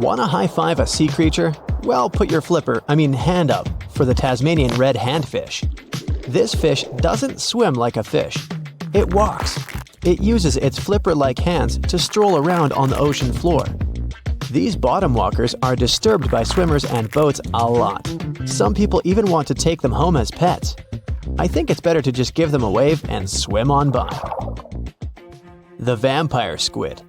Want to high-five a sea creature? Well, put your hand up for the Tasmanian Red Handfish. This fish doesn't swim like a fish. It walks. It uses its flipper-like hands to stroll around on the ocean floor. These bottom walkers are disturbed by swimmers and boats a lot. Some people even want to take them home as pets. I think it's better to just give them a wave and swim on by. The vampire squid.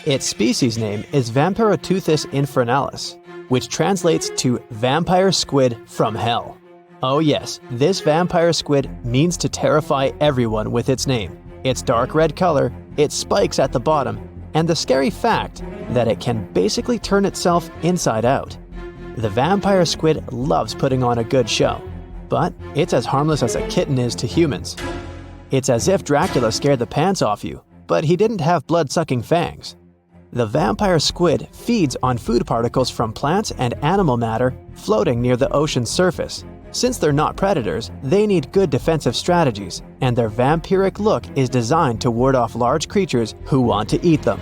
Its species name is Vampiroteuthis infernalis, which translates to vampire squid from hell. Oh yes, this vampire squid means to terrify everyone with its name, its dark red color, its spikes at the bottom, and the scary fact that it can basically turn itself inside out. The vampire squid loves putting on a good show, but it's as harmless as a kitten is to humans. It's as if Dracula scared the pants off you, but he didn't have blood-sucking fangs. The vampire squid feeds on food particles from plants and animal matter floating near the ocean's surface. Since they're not predators, they need good defensive strategies, and their vampiric look is designed to ward off large creatures who want to eat them.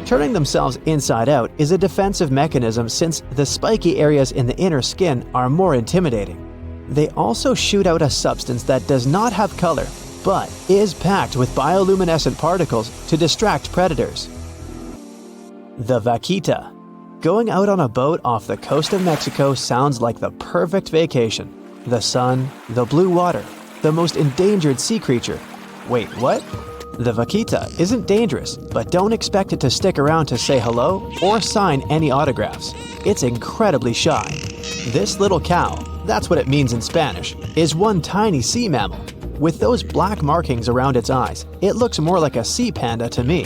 Turning themselves inside out is a defensive mechanism since the spiky areas in the inner skin are more intimidating. They also shoot out a substance that does not have color, but is packed with bioluminescent particles to distract predators. The vaquita. Going out on a boat off the coast of Mexico sounds like the perfect vacation. The sun, the blue water, the most endangered sea creature. Wait, what? The vaquita isn't dangerous, but don't expect it to stick around to say hello or sign any autographs. It's incredibly shy. This little cow, that's what it means in Spanish, is one tiny sea mammal. With those black markings around its eyes, it looks more like a sea panda to me.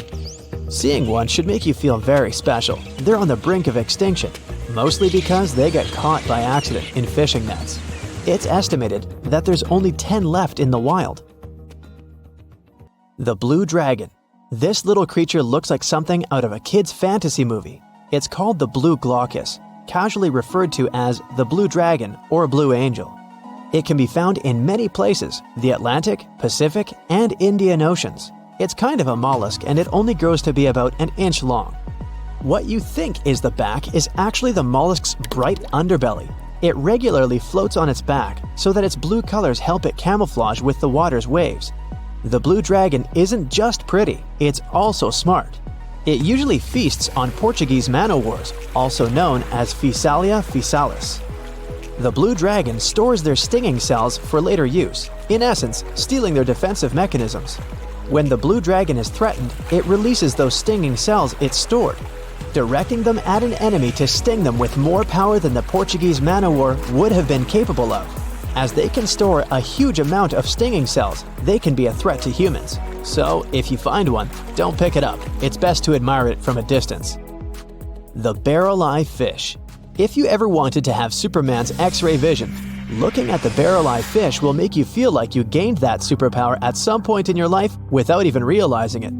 Seeing one should make you feel very special. They're on the brink of extinction, mostly because they got caught by accident in fishing nets. It's estimated that there's only 10 left in the wild. The blue dragon. This little creature looks like something out of a kid's fantasy movie. It's called the blue glaucus, casually referred to as the blue dragon or blue angel. It can be found in many places, the Atlantic, Pacific, and Indian Oceans. It's kind of a mollusk and it only grows to be about an inch long. What you think is the back is actually the mollusk's bright underbelly. It regularly floats on its back so that its blue colors help it camouflage with the water's waves. The blue dragon isn't just pretty, it's also smart. It usually feasts on Portuguese man-o'-wars, also known as Physalia physalis. The blue dragon stores their stinging cells for later use, in essence, stealing their defensive mechanisms. When the blue dragon is threatened, it releases those stinging cells it stored, directing them at an enemy to sting them with more power than the Portuguese man-o'-war would have been capable of. As they can store a huge amount of stinging cells, they can be a threat to humans. So, if you find one, don't pick it up. It's best to admire it from a distance. The Barreleye Fish. If you ever wanted to have Superman's X-ray vision, looking at the Barreleye fish will make you feel like you gained that superpower at some point in your life without even realizing it.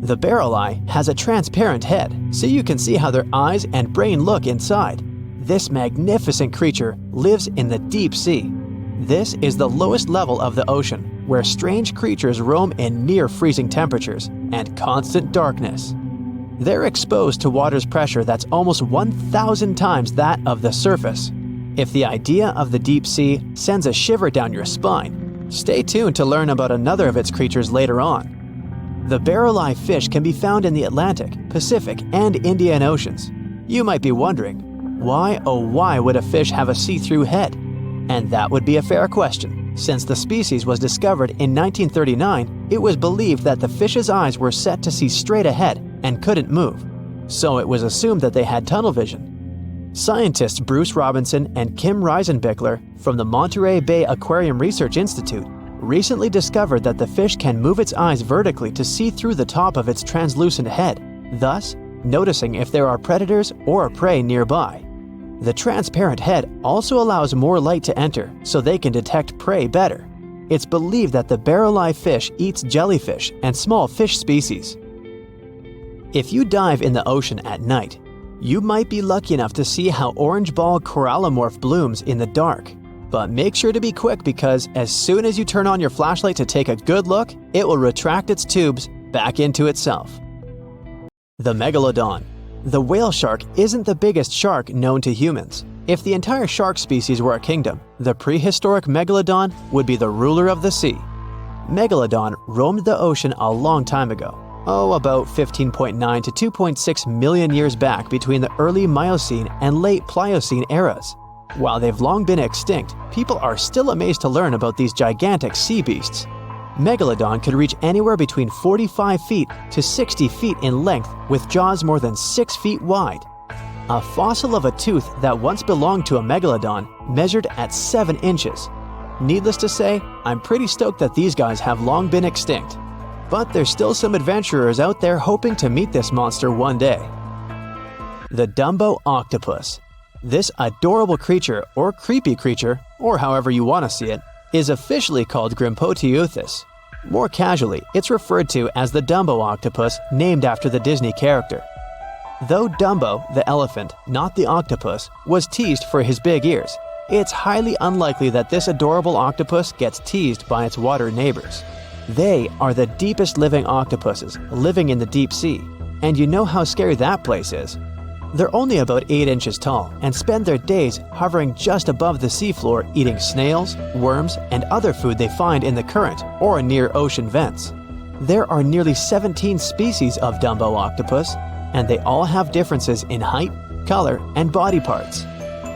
The Barreleye has a transparent head, so you can see how their eyes and brain look inside. This magnificent creature lives in the deep sea. This is the lowest level of the ocean, where strange creatures roam in near-freezing temperatures and constant darkness. They're exposed to water's pressure that's almost 1,000 times that of the surface. If the idea of the deep sea sends a shiver down your spine, stay tuned to learn about another of its creatures later on. The Barreleye fish can be found in the Atlantic, Pacific, and Indian Oceans. You might be wondering, why oh why would a fish have a see-through head? And that would be a fair question. Since the species was discovered in 1939, it was believed that the fish's eyes were set to see straight ahead and couldn't move. So it was assumed that they had tunnel vision. Scientists Bruce Robinson and Kim Reisenbichler from the Monterey Bay Aquarium Research Institute recently discovered that the fish can move its eyes vertically to see through the top of its translucent head, thus noticing if there are predators or prey nearby. The transparent head also allows more light to enter so they can detect prey better. It's believed that the Barreleye fish eats jellyfish and small fish species. If you dive in the ocean at night, you might be lucky enough to see how orange ball corallomorph blooms in the dark. But make sure to be quick because as soon as you turn on your flashlight to take a good look, it will retract its tubes back into itself. The Megalodon. The whale shark isn't the biggest shark known to humans. If the entire shark species were a kingdom, the prehistoric Megalodon would be the ruler of the sea. Megalodon roamed the ocean a long time ago. About 15.9 to 2.6 million years back between the early Miocene and late Pliocene eras. While they've long been extinct, people are still amazed to learn about these gigantic sea beasts. Megalodon could reach anywhere between 45 feet to 60 feet in length with jaws more than 6 feet wide. A fossil of a tooth that once belonged to a Megalodon measured at 7 inches. Needless to say, I'm pretty stoked that these guys have long been extinct. But there's still some adventurers out there hoping to meet this monster one day. The Dumbo Octopus. This adorable creature, or creepy creature, or however you want to see it, is officially called Grimpoteuthis. More casually, it's referred to as the Dumbo Octopus, named after the Disney character. Though Dumbo, the elephant, not the octopus, was teased for his big ears, it's highly unlikely that this adorable octopus gets teased by its water neighbors. They are the deepest living octopuses, living in the deep sea, and you know how scary that place is. They're only about 8 inches tall and spend their days hovering just above the seafloor eating snails, worms, and other food they find in the current or near ocean vents. There are nearly 17 species of Dumbo octopus, and they all have differences in height, color, and body parts.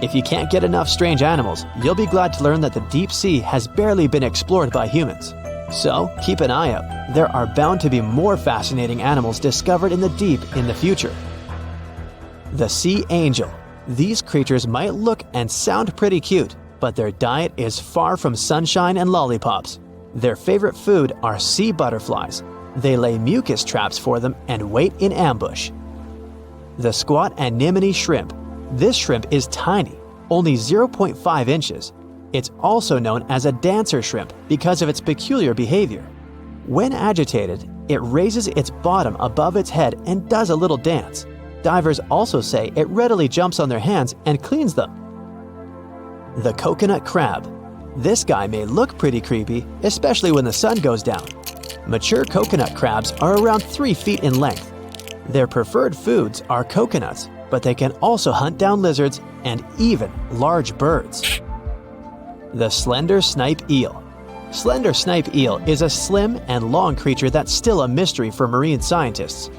If you can't get enough strange animals, you'll be glad to learn that the deep sea has barely been explored by humans. So, keep an eye out. There are bound to be more fascinating animals discovered in the deep in the future. The Sea Angel. These creatures might look and sound pretty cute, but their diet is far from sunshine and lollipops. Their favorite food are sea butterflies. They lay mucus traps for them and wait in ambush. The Squat Anemone Shrimp. This shrimp is tiny, only 0.5 inches. It's also known as a dancer shrimp because of its peculiar behavior. When agitated, it raises its bottom above its head and does a little dance. Divers also say it readily jumps on their hands and cleans them. The Coconut Crab. This guy may look pretty creepy, especially when the sun goes down. Mature coconut crabs are around 3 feet in length. Their preferred foods are coconuts, but they can also hunt down lizards and even large birds. The Slender Snipe Eel. Slender snipe eel is a slim and long creature that's still a mystery for marine scientists.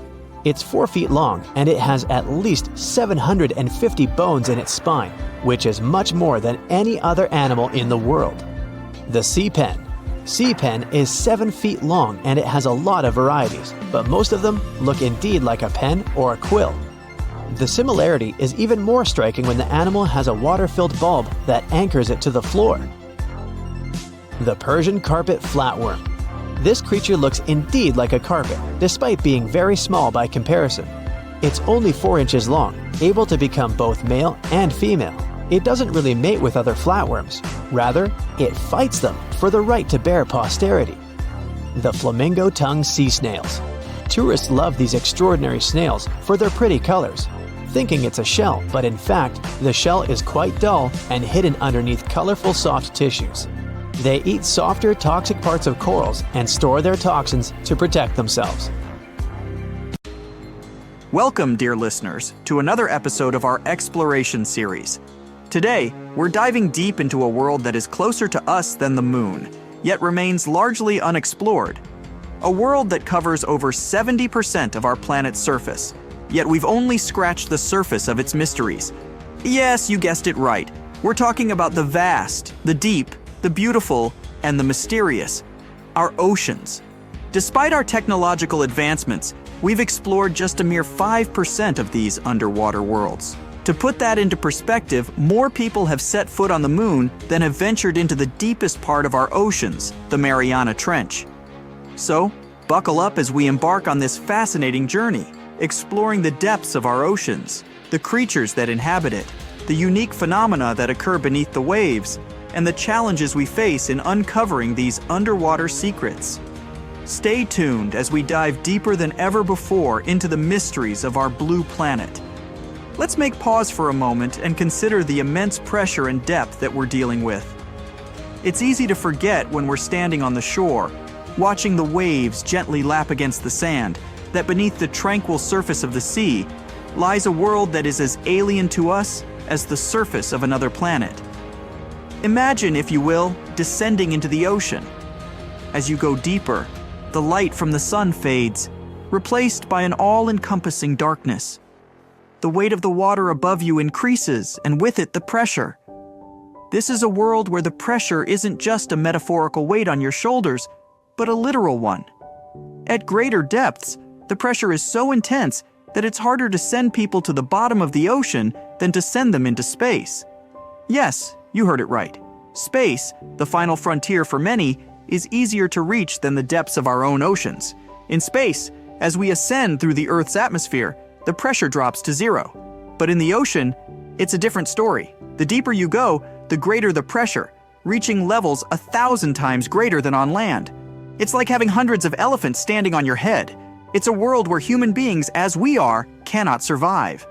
It's 4 feet long and it has at least 750 bones in its spine, which is much more than any other animal in the world. The Sea Pen. Sea pen is 7 feet long and it has a lot of varieties, but most of them look indeed like a pen or a quill. The similarity is even more striking when the animal has a water-filled bulb that anchors it to the floor. The Persian Carpet Flatworm. This creature looks indeed like a carpet, despite being very small by comparison. It's only 4 inches long, able to become both male and female. It doesn't really mate with other flatworms. Rather, it fights them for the right to bear posterity. The Flamingo-tongued Sea Snails. Tourists love these extraordinary snails for their pretty colors, thinking it's a shell, but in fact, the shell is quite dull and hidden underneath colorful soft tissues. They eat softer, toxic parts of corals and store their toxins to protect themselves. Welcome, dear listeners, to another episode of our exploration series. Today, we're diving deep into a world that is closer to us than the moon, yet remains largely unexplored. A world that covers over 70% of our planet's surface, yet we've only scratched the surface of its mysteries. Yes, you guessed it right. We're talking about the vast, the deep, the beautiful, and the mysterious, our oceans. Despite our technological advancements, we've explored just a mere 5% of these underwater worlds. To put that into perspective, more people have set foot on the moon than have ventured into the deepest part of our oceans, the Mariana Trench. So, buckle up as we embark on this fascinating journey, exploring the depths of our oceans, the creatures that inhabit it, the unique phenomena that occur beneath the waves, and the challenges we face in uncovering these underwater secrets. Stay tuned as we dive deeper than ever before into the mysteries of our blue planet. Let's make pause for a moment and consider the immense pressure and depth that we're dealing with. It's easy to forget when we're standing on the shore, watching the waves gently lap against the sand, that beneath the tranquil surface of the sea, lies a world that is as alien to us as the surface of another planet. Imagine, if you will, descending into the ocean. As you go deeper, the light from the sun fades, replaced by an all-encompassing darkness. The weight of the water above you increases, and with it the pressure. This is a world where the pressure isn't just a metaphorical weight on your shoulders, but a literal one. At greater depths, the pressure is so intense that it's harder to send people to the bottom of the ocean than to send them into space. Yes, you heard it right. Space, the final frontier for many, is easier to reach than the depths of our own oceans. In space, as we ascend through the Earth's atmosphere, the pressure drops to zero. But in the ocean, it's a different story. The deeper you go, the greater the pressure, reaching levels 1,000 times greater than on land. It's like having hundreds of elephants standing on your head. It's a world where human beings, as we are, cannot survive.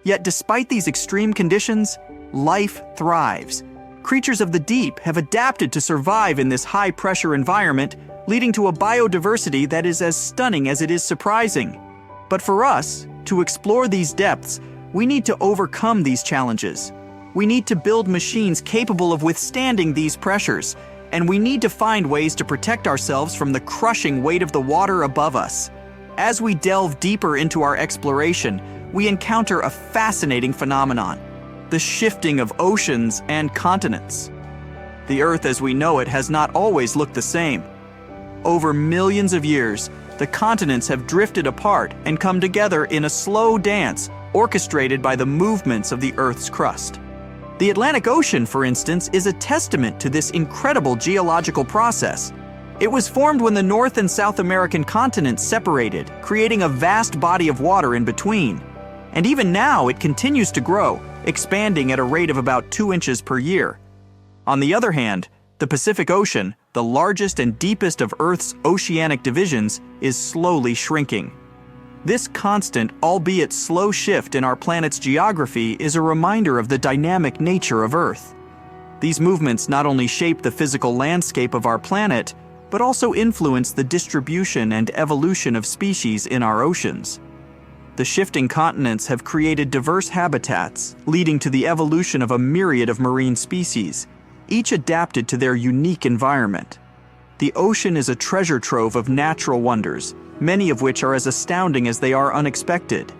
Yet despite these extreme conditions, life thrives. Creatures of the deep have adapted to survive in this high-pressure environment, leading to a biodiversity that is as stunning as it is surprising. But for us, to explore these depths, we need to overcome these challenges. We need to build machines capable of withstanding these pressures, and we need to find ways to protect ourselves from the crushing weight of the water above us. As we delve deeper into our exploration, we encounter a fascinating phenomenon: the shifting of oceans and continents. The Earth as we know it has not always looked the same. Over millions of years, the continents have drifted apart and come together in a slow dance orchestrated by the movements of the Earth's crust. The Atlantic Ocean, for instance, is a testament to this incredible geological process. It was formed when the North and South American continents separated, creating a vast body of water in between. And even now, it continues to grow, expanding at a rate of about 2 inches per year. On the other hand, the Pacific Ocean, the largest and deepest of Earth's oceanic divisions, is slowly shrinking. This constant, albeit slow shift in our planet's geography is a reminder of the dynamic nature of Earth. These movements not only shape the physical landscape of our planet, but also influence the distribution and evolution of species in our oceans. The shifting continents have created diverse habitats, leading to the evolution of a myriad of marine species, each adapted to their unique environment. The ocean is a treasure trove of natural wonders, many of which are as astounding as they are unexpected.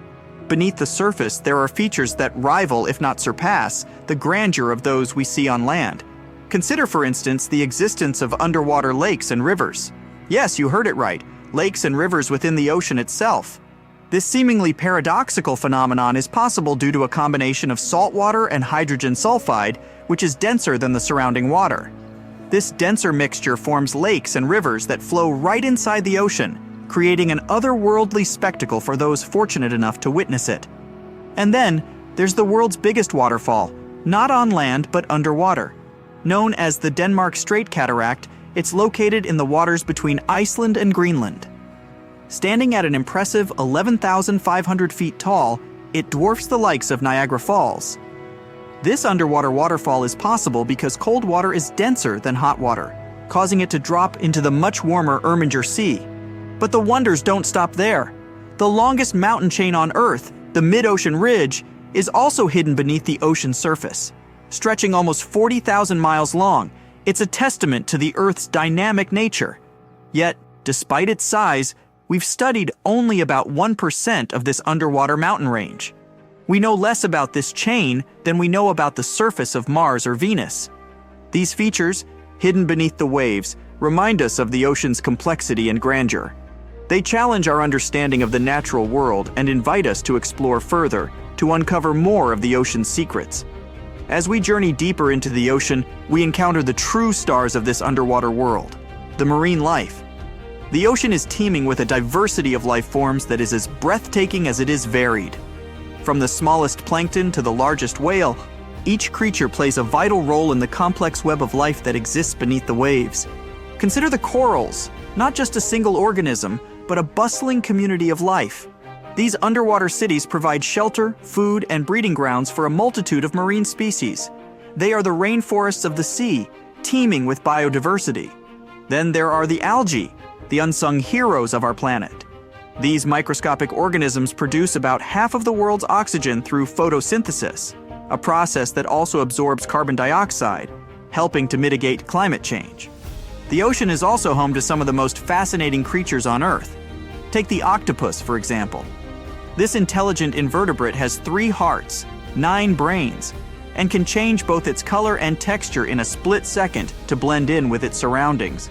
Beneath the surface, there are features that rival, if not surpass, the grandeur of those we see on land. Consider, for instance, the existence of underwater lakes and rivers. Yes, you heard it right, lakes and rivers within the ocean itself. This seemingly paradoxical phenomenon is possible due to a combination of salt water and hydrogen sulfide, which is denser than the surrounding water. This denser mixture forms lakes and rivers that flow right inside the ocean, creating an otherworldly spectacle for those fortunate enough to witness it. And then, there's the world's biggest waterfall, not on land but underwater. Known as the Denmark Strait Cataract, it's located in the waters between Iceland and Greenland. Standing at an impressive 11,500 feet tall, it dwarfs the likes of Niagara Falls. This underwater waterfall is possible because cold water is denser than hot water, causing it to drop into the much warmer Erminger Sea. But the wonders don't stop there. The longest mountain chain on Earth, the Mid-Ocean Ridge, is also hidden beneath the ocean surface. Stretching almost 40,000 miles long, it's a testament to the Earth's dynamic nature. Yet, despite its size, we've studied only about 1% of this underwater mountain range. We know less about this chain than we know about the surface of Mars or Venus. These features, hidden beneath the waves, remind us of the ocean's complexity and grandeur. They challenge our understanding of the natural world and invite us to explore further, to uncover more of the ocean's secrets. As we journey deeper into the ocean, we encounter the true stars of this underwater world, the marine life. The ocean is teeming with a diversity of life forms that is as breathtaking as it is varied. From the smallest plankton to the largest whale, each creature plays a vital role in the complex web of life that exists beneath the waves. Consider the corals, not just a single organism, but a bustling community of life. These underwater cities provide shelter, food, and breeding grounds for a multitude of marine species. They are the rainforests of the sea, teeming with biodiversity. Then there are the algae, the unsung heroes of our planet. These microscopic organisms produce about half of the world's oxygen through photosynthesis, a process that also absorbs carbon dioxide, helping to mitigate climate change. The ocean is also home to some of the most fascinating creatures on Earth. Take the octopus, for example. This intelligent invertebrate has 3 hearts, 9 brains, and can change both its color and texture in a split second to blend in with its surroundings.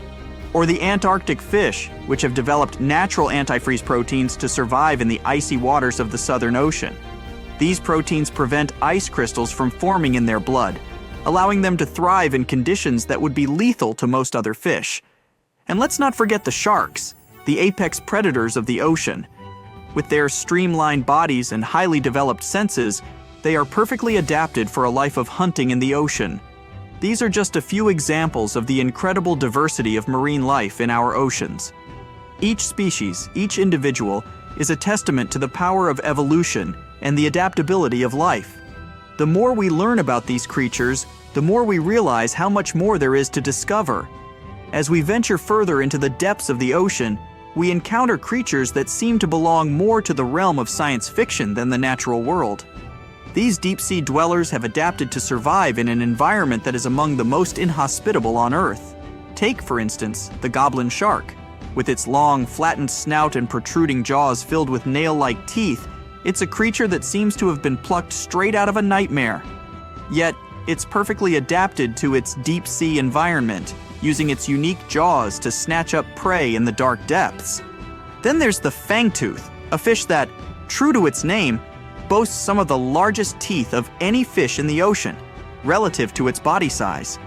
Or the Antarctic fish, which have developed natural antifreeze proteins to survive in the icy waters of the Southern Ocean. These proteins prevent ice crystals from forming in their blood, allowing them to thrive in conditions that would be lethal to most other fish. And let's not forget the sharks, the apex predators of the ocean. With their streamlined bodies and highly developed senses, they are perfectly adapted for a life of hunting in the ocean. These are just a few examples of the incredible diversity of marine life in our oceans. Each species, each individual, is a testament to the power of evolution and the adaptability of life. The more we learn about these creatures, the more we realize how much more there is to discover. As we venture further into the depths of the ocean, we encounter creatures that seem to belong more to the realm of science fiction than the natural world. These deep-sea dwellers have adapted to survive in an environment that is among the most inhospitable on Earth. Take, for instance, the goblin shark. With its long, flattened snout and protruding jaws filled with nail-like teeth, it's a creature that seems to have been plucked straight out of a nightmare. Yet, it's perfectly adapted to its deep-sea environment, using its unique jaws to snatch up prey in the dark depths. Then there's the fangtooth, a fish that, true to its name, boasts some of the largest teeth of any fish in the ocean, relative to its body size.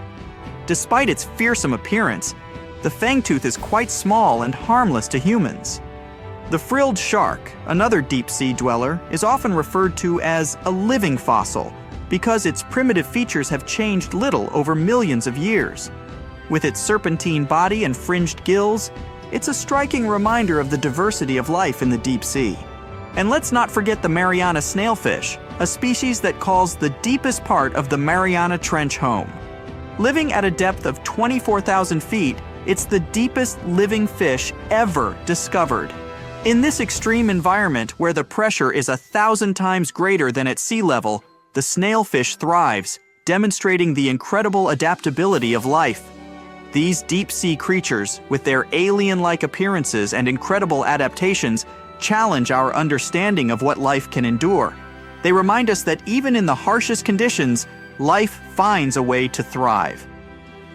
Despite its fearsome appearance, the fangtooth is quite small and harmless to humans. The frilled shark, another deep-sea dweller, is often referred to as a living fossil because its primitive features have changed little over millions of years. With its serpentine body and fringed gills, it's a striking reminder of the diversity of life in the deep sea. And let's not forget the Mariana snailfish, a species that calls the deepest part of the Mariana Trench home. Living at a depth of 24,000 feet, it's the deepest living fish ever discovered. In this extreme environment where the pressure is 1,000 times greater than at sea level, the snailfish thrives, demonstrating the incredible adaptability of life. These deep-sea creatures, with their alien-like appearances and incredible adaptations, challenge our understanding of what life can endure. They remind us that even in the harshest conditions, life finds a way to thrive.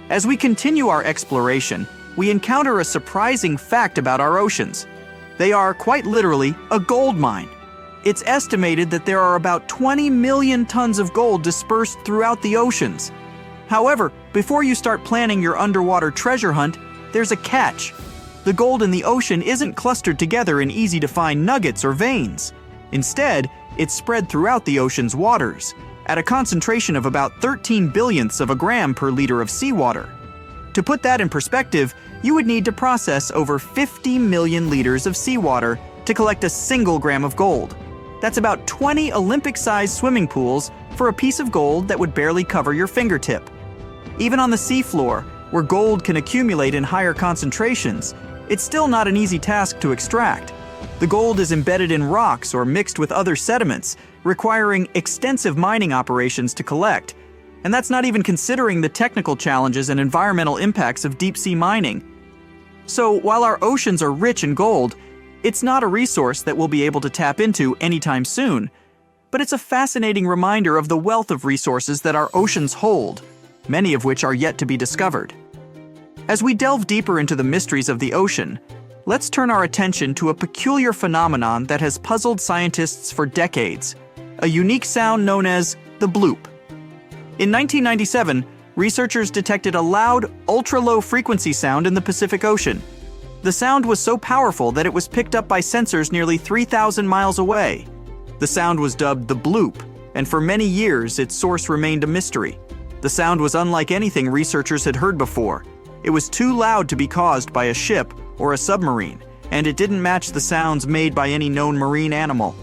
As we continue our exploration, we encounter a surprising fact about our oceans. They are, quite literally, a gold mine. It's estimated that there are about 20 million tons of gold dispersed throughout the oceans. However, before you start planning your underwater treasure hunt, there's a catch. The gold in the ocean isn't clustered together in easy-to-find nuggets or veins. Instead, it's spread throughout the ocean's waters, at a concentration of about 13 billionths of a gram per liter of seawater. To put that in perspective, you would need to process over 50 million liters of seawater to collect a single gram of gold. That's about 20 Olympic-sized swimming pools for a piece of gold that would barely cover your fingertip. Even on the seafloor, where gold can accumulate in higher concentrations, it's still not an easy task to extract. The gold is embedded in rocks or mixed with other sediments, requiring extensive mining operations to collect. And that's not even considering the technical challenges and environmental impacts of deep-sea mining. So while our oceans are rich in gold, it's not a resource that we'll be able to tap into anytime soon. But it's a fascinating reminder of the wealth of resources that our oceans hold, many of which are yet to be discovered. As we delve deeper into the mysteries of the ocean, let's turn our attention to a peculiar phenomenon that has puzzled scientists for decades, a unique sound known as the bloop. In 1997, researchers detected a loud, ultra-low frequency sound in the Pacific Ocean. The sound was so powerful that it was picked up by sensors nearly 3,000 miles away. The sound was dubbed the bloop, and for many years its source remained a mystery. The sound was unlike anything researchers had heard before. It was too loud to be caused by a ship or a submarine, and it didn't match the sounds made by any known marine animal.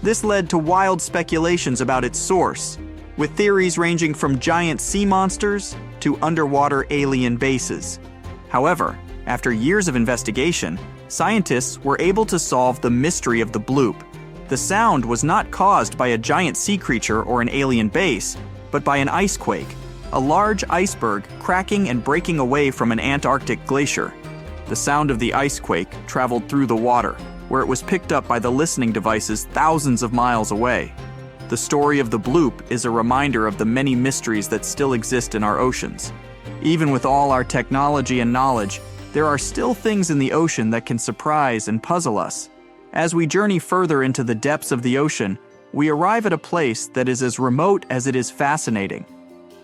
This led to wild speculations about its source, with theories ranging from giant sea monsters to underwater alien bases. However, after years of investigation, scientists were able to solve the mystery of the bloop. The sound was not caused by a giant sea creature or an alien base, but by an ice quake, a large iceberg cracking and breaking away from an Antarctic glacier. The sound of the ice quake traveled through the water, where it was picked up by the listening devices thousands of miles away. The story of the bloop is a reminder of the many mysteries that still exist in our oceans. Even with all our technology and knowledge, there are still things in the ocean that can surprise and puzzle us. As we journey further into the depths of the ocean, we arrive at a place that is as remote as it is fascinating.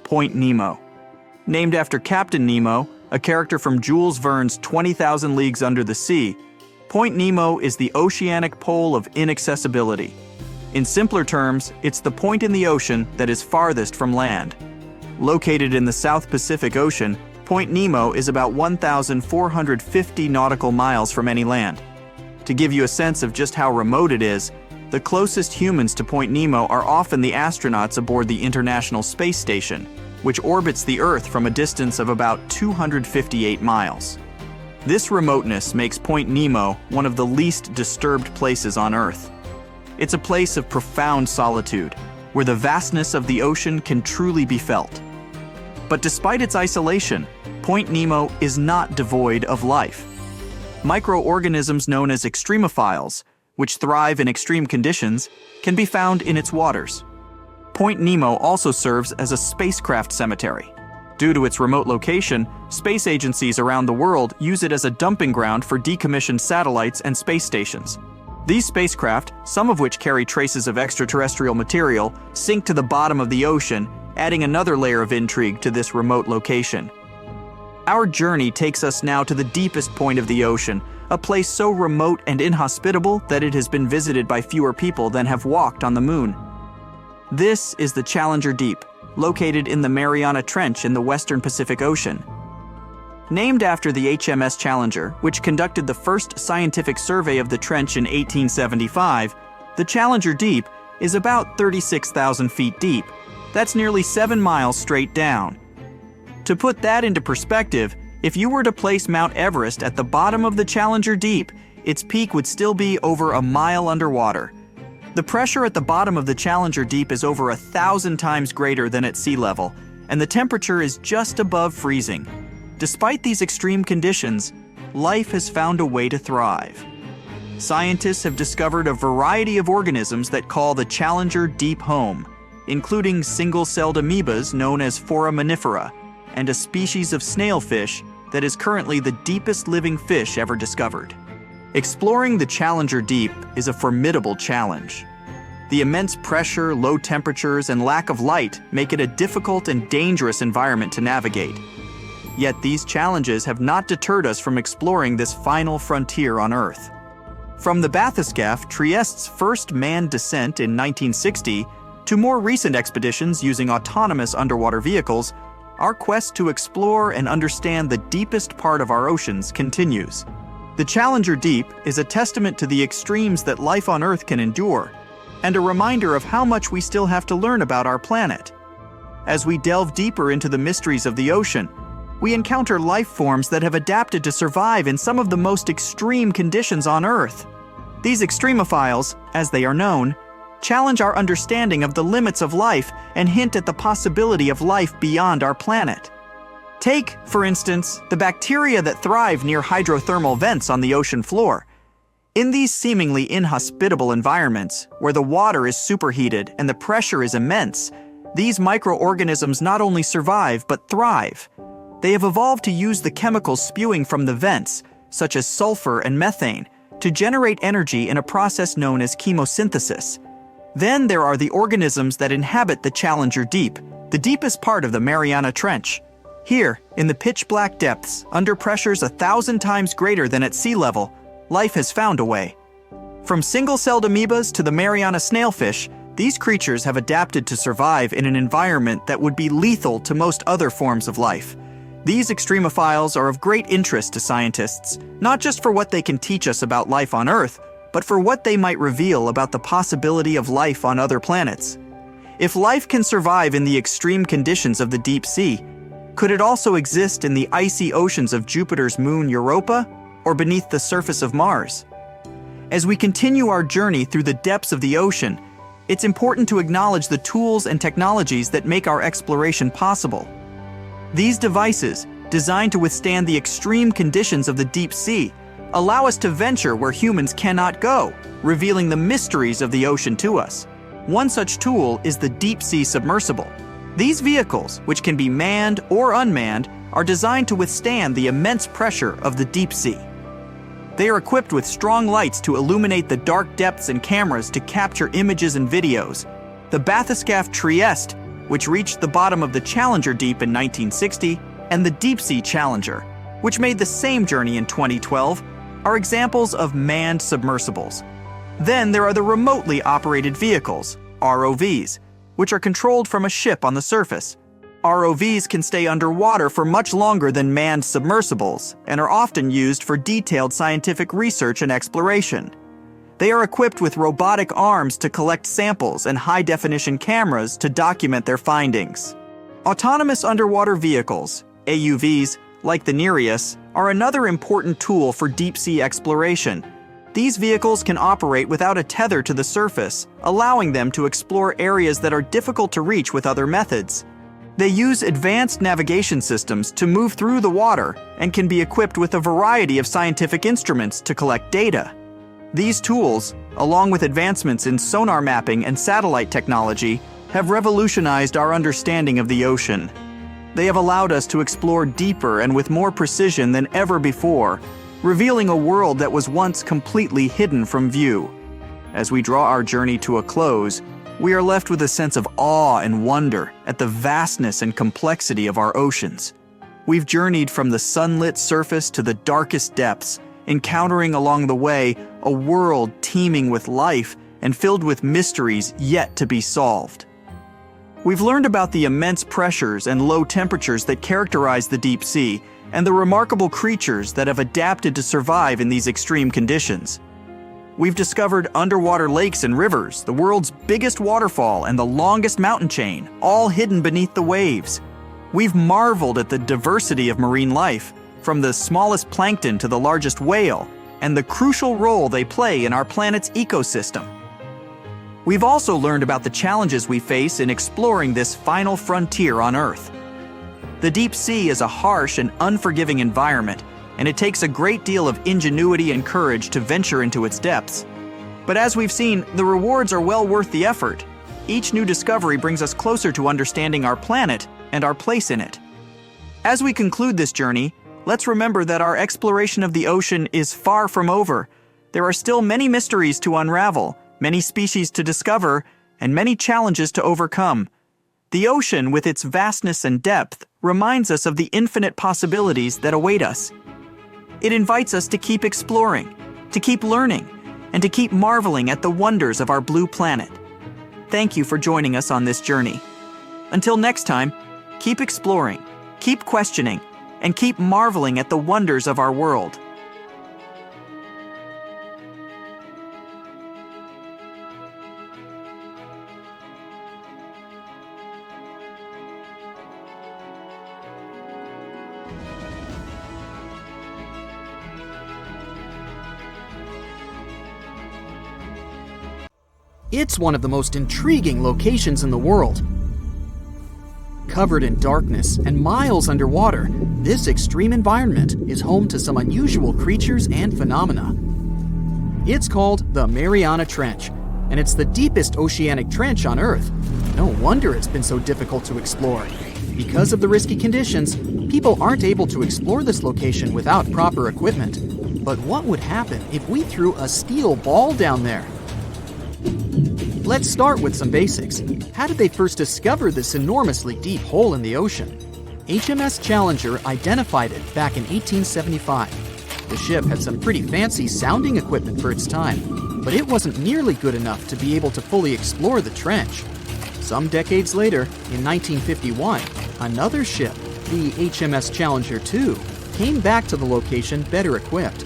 Point Nemo. Named after Captain Nemo, a character from Jules Verne's 20,000 Leagues Under the Sea, Point Nemo is the oceanic pole of inaccessibility. In simpler terms, it's the point in the ocean that is farthest from land. Located in the South Pacific Ocean, Point Nemo is about 1,450 nautical miles from any land. To give you a sense of just how remote it is, the closest humans to Point Nemo are often the astronauts aboard the International Space Station, which orbits the Earth from a distance of about 258 miles. This remoteness makes Point Nemo one of the least disturbed places on Earth. It's a place of profound solitude, where the vastness of the ocean can truly be felt. But despite its isolation, Point Nemo is not devoid of life. Microorganisms known as extremophiles, which thrive in extreme conditions, can be found in its waters. Point Nemo also serves as a spacecraft cemetery. Due to its remote location, space agencies around the world use it as a dumping ground for decommissioned satellites and space stations. These spacecraft, some of which carry traces of extraterrestrial material, sink to the bottom of the ocean, adding another layer of intrigue to this remote location. Our journey takes us now to the deepest point of the ocean, a place so remote and inhospitable that it has been visited by fewer people than have walked on the moon. This is the Challenger Deep, located in the Mariana Trench in the western Pacific Ocean. Named after the HMS Challenger, which conducted the first scientific survey of the trench in 1875, the Challenger Deep is about 36,000 feet deep. That's nearly 7 miles straight down. To put that into perspective, if you were to place Mount Everest at the bottom of the Challenger Deep, its peak would still be over a mile underwater. The pressure at the bottom of the Challenger Deep is over 1,000 times greater than at sea level, and the temperature is just above freezing. Despite these extreme conditions, life has found a way to thrive. Scientists have discovered a variety of organisms that call the Challenger Deep home, including single-celled amoebas known as foraminifera, and a species of snailfish that is currently the deepest living fish ever discovered. Exploring the Challenger Deep is a formidable challenge. The immense pressure, low temperatures, and lack of light make it a difficult and dangerous environment to navigate. Yet these challenges have not deterred us from exploring this final frontier on Earth. From the bathyscaphe Trieste's first manned descent in 1960 to more recent expeditions using autonomous underwater vehicles, our quest to explore and understand the deepest part of our oceans continues. The Challenger Deep is a testament to the extremes that life on Earth can endure, and a reminder of how much we still have to learn about our planet. As we delve deeper into the mysteries of the ocean, we encounter life forms that have adapted to survive in some of the most extreme conditions on Earth. These extremophiles, as they are known, challenge our understanding of the limits of life and hint at the possibility of life beyond our planet. Take, for instance, the bacteria that thrive near hydrothermal vents on the ocean floor. In these seemingly inhospitable environments, where the water is superheated and the pressure is immense, these microorganisms not only survive but thrive. They have evolved to use the chemicals spewing from the vents, such as sulfur and methane, to generate energy in a process known as chemosynthesis. Then there are the organisms that inhabit the Challenger Deep, the deepest part of the Mariana Trench. Here, in the pitch-black depths, under pressures 1,000 times greater than at sea level, life has found a way. From single-celled amoebas to the Mariana snailfish, these creatures have adapted to survive in an environment that would be lethal to most other forms of life. These extremophiles are of great interest to scientists, not just for what they can teach us about life on Earth, but for what they might reveal about the possibility of life on other planets. If life can survive in the extreme conditions of the deep sea, could it also exist in the icy oceans of Jupiter's moon Europa? or beneath the surface of Mars. As we continue our journey through the depths of the ocean, it's important to acknowledge the tools and technologies that make our exploration possible. These devices, designed to withstand the extreme conditions of the deep sea, allow us to venture where humans cannot go, revealing the mysteries of the ocean to us. One such tool is the deep-sea submersible. These vehicles, which can be manned or unmanned, are designed to withstand the immense pressure of the deep sea. They are equipped with strong lights to illuminate the dark depths and cameras to capture images and videos. The bathyscaphe Trieste, which reached the bottom of the Challenger Deep in 1960, and the Deep-Sea Challenger, which made the same journey in 2012, are examples of manned submersibles. Then there are the remotely operated vehicles, ROVs, which are controlled from a ship on the surface. ROVs can stay underwater for much longer than manned submersibles and are often used for detailed scientific research and exploration. They are equipped with robotic arms to collect samples and high-definition cameras to document their findings. Autonomous underwater vehicles, AUVs, like the Nereus, are another important tool for deep-sea exploration. These vehicles can operate without a tether to the surface, allowing them to explore areas that are difficult to reach with other methods. They use advanced navigation systems to move through the water and can be equipped with a variety of scientific instruments to collect data. These tools, along with advancements in sonar mapping and satellite technology, have revolutionized our understanding of the ocean. They have allowed us to explore deeper and with more precision than ever before, revealing a world that was once completely hidden from view. As we draw our journey to a close, we are left with a sense of awe and wonder at the vastness and complexity of our oceans. We've journeyed from the sunlit surface to the darkest depths, encountering along the way a world teeming with life and filled with mysteries yet to be solved. We've learned about the immense pressures and low temperatures that characterize the deep sea, and the remarkable creatures that have adapted to survive in these extreme conditions. We've discovered underwater lakes and rivers, the world's biggest waterfall and the longest mountain chain, all hidden beneath the waves. We've marveled at the diversity of marine life, from the smallest plankton to the largest whale, and the crucial role they play in our planet's ecosystem. We've also learned about the challenges we face in exploring this final frontier on Earth. The deep sea is a harsh and unforgiving environment, and it takes a great deal of ingenuity and courage to venture into its depths. But as we've seen, the rewards are well worth the effort. Each new discovery brings us closer to understanding our planet and our place in it. As we conclude this journey, let's remember that our exploration of the ocean is far from over. There are still many mysteries to unravel, many species to discover, and many challenges to overcome. The ocean, with its vastness and depth, reminds us of the infinite possibilities that await us. It invites us to keep exploring, to keep learning, and to keep marveling at the wonders of our blue planet. Thank you for joining us on this journey. Until next time, keep exploring, keep questioning, and keep marveling at the wonders of our world. It's one of the most intriguing locations in the world. Covered in darkness and miles underwater, this extreme environment is home to some unusual creatures and phenomena. It's called the Mariana Trench, and it's the deepest oceanic trench on Earth. No wonder it's been so difficult to explore. Because of the risky conditions, people aren't able to explore this location without proper equipment. But what would happen if we threw a steel ball down there? Let's start with some basics. How did they first discover this enormously deep hole in the ocean? HMS Challenger identified it back in 1875. The ship had some pretty fancy sounding equipment for its time, but it wasn't nearly good enough to be able to fully explore the trench. Some decades later, in 1951, another ship, the HMS Challenger II, came back to the location better equipped.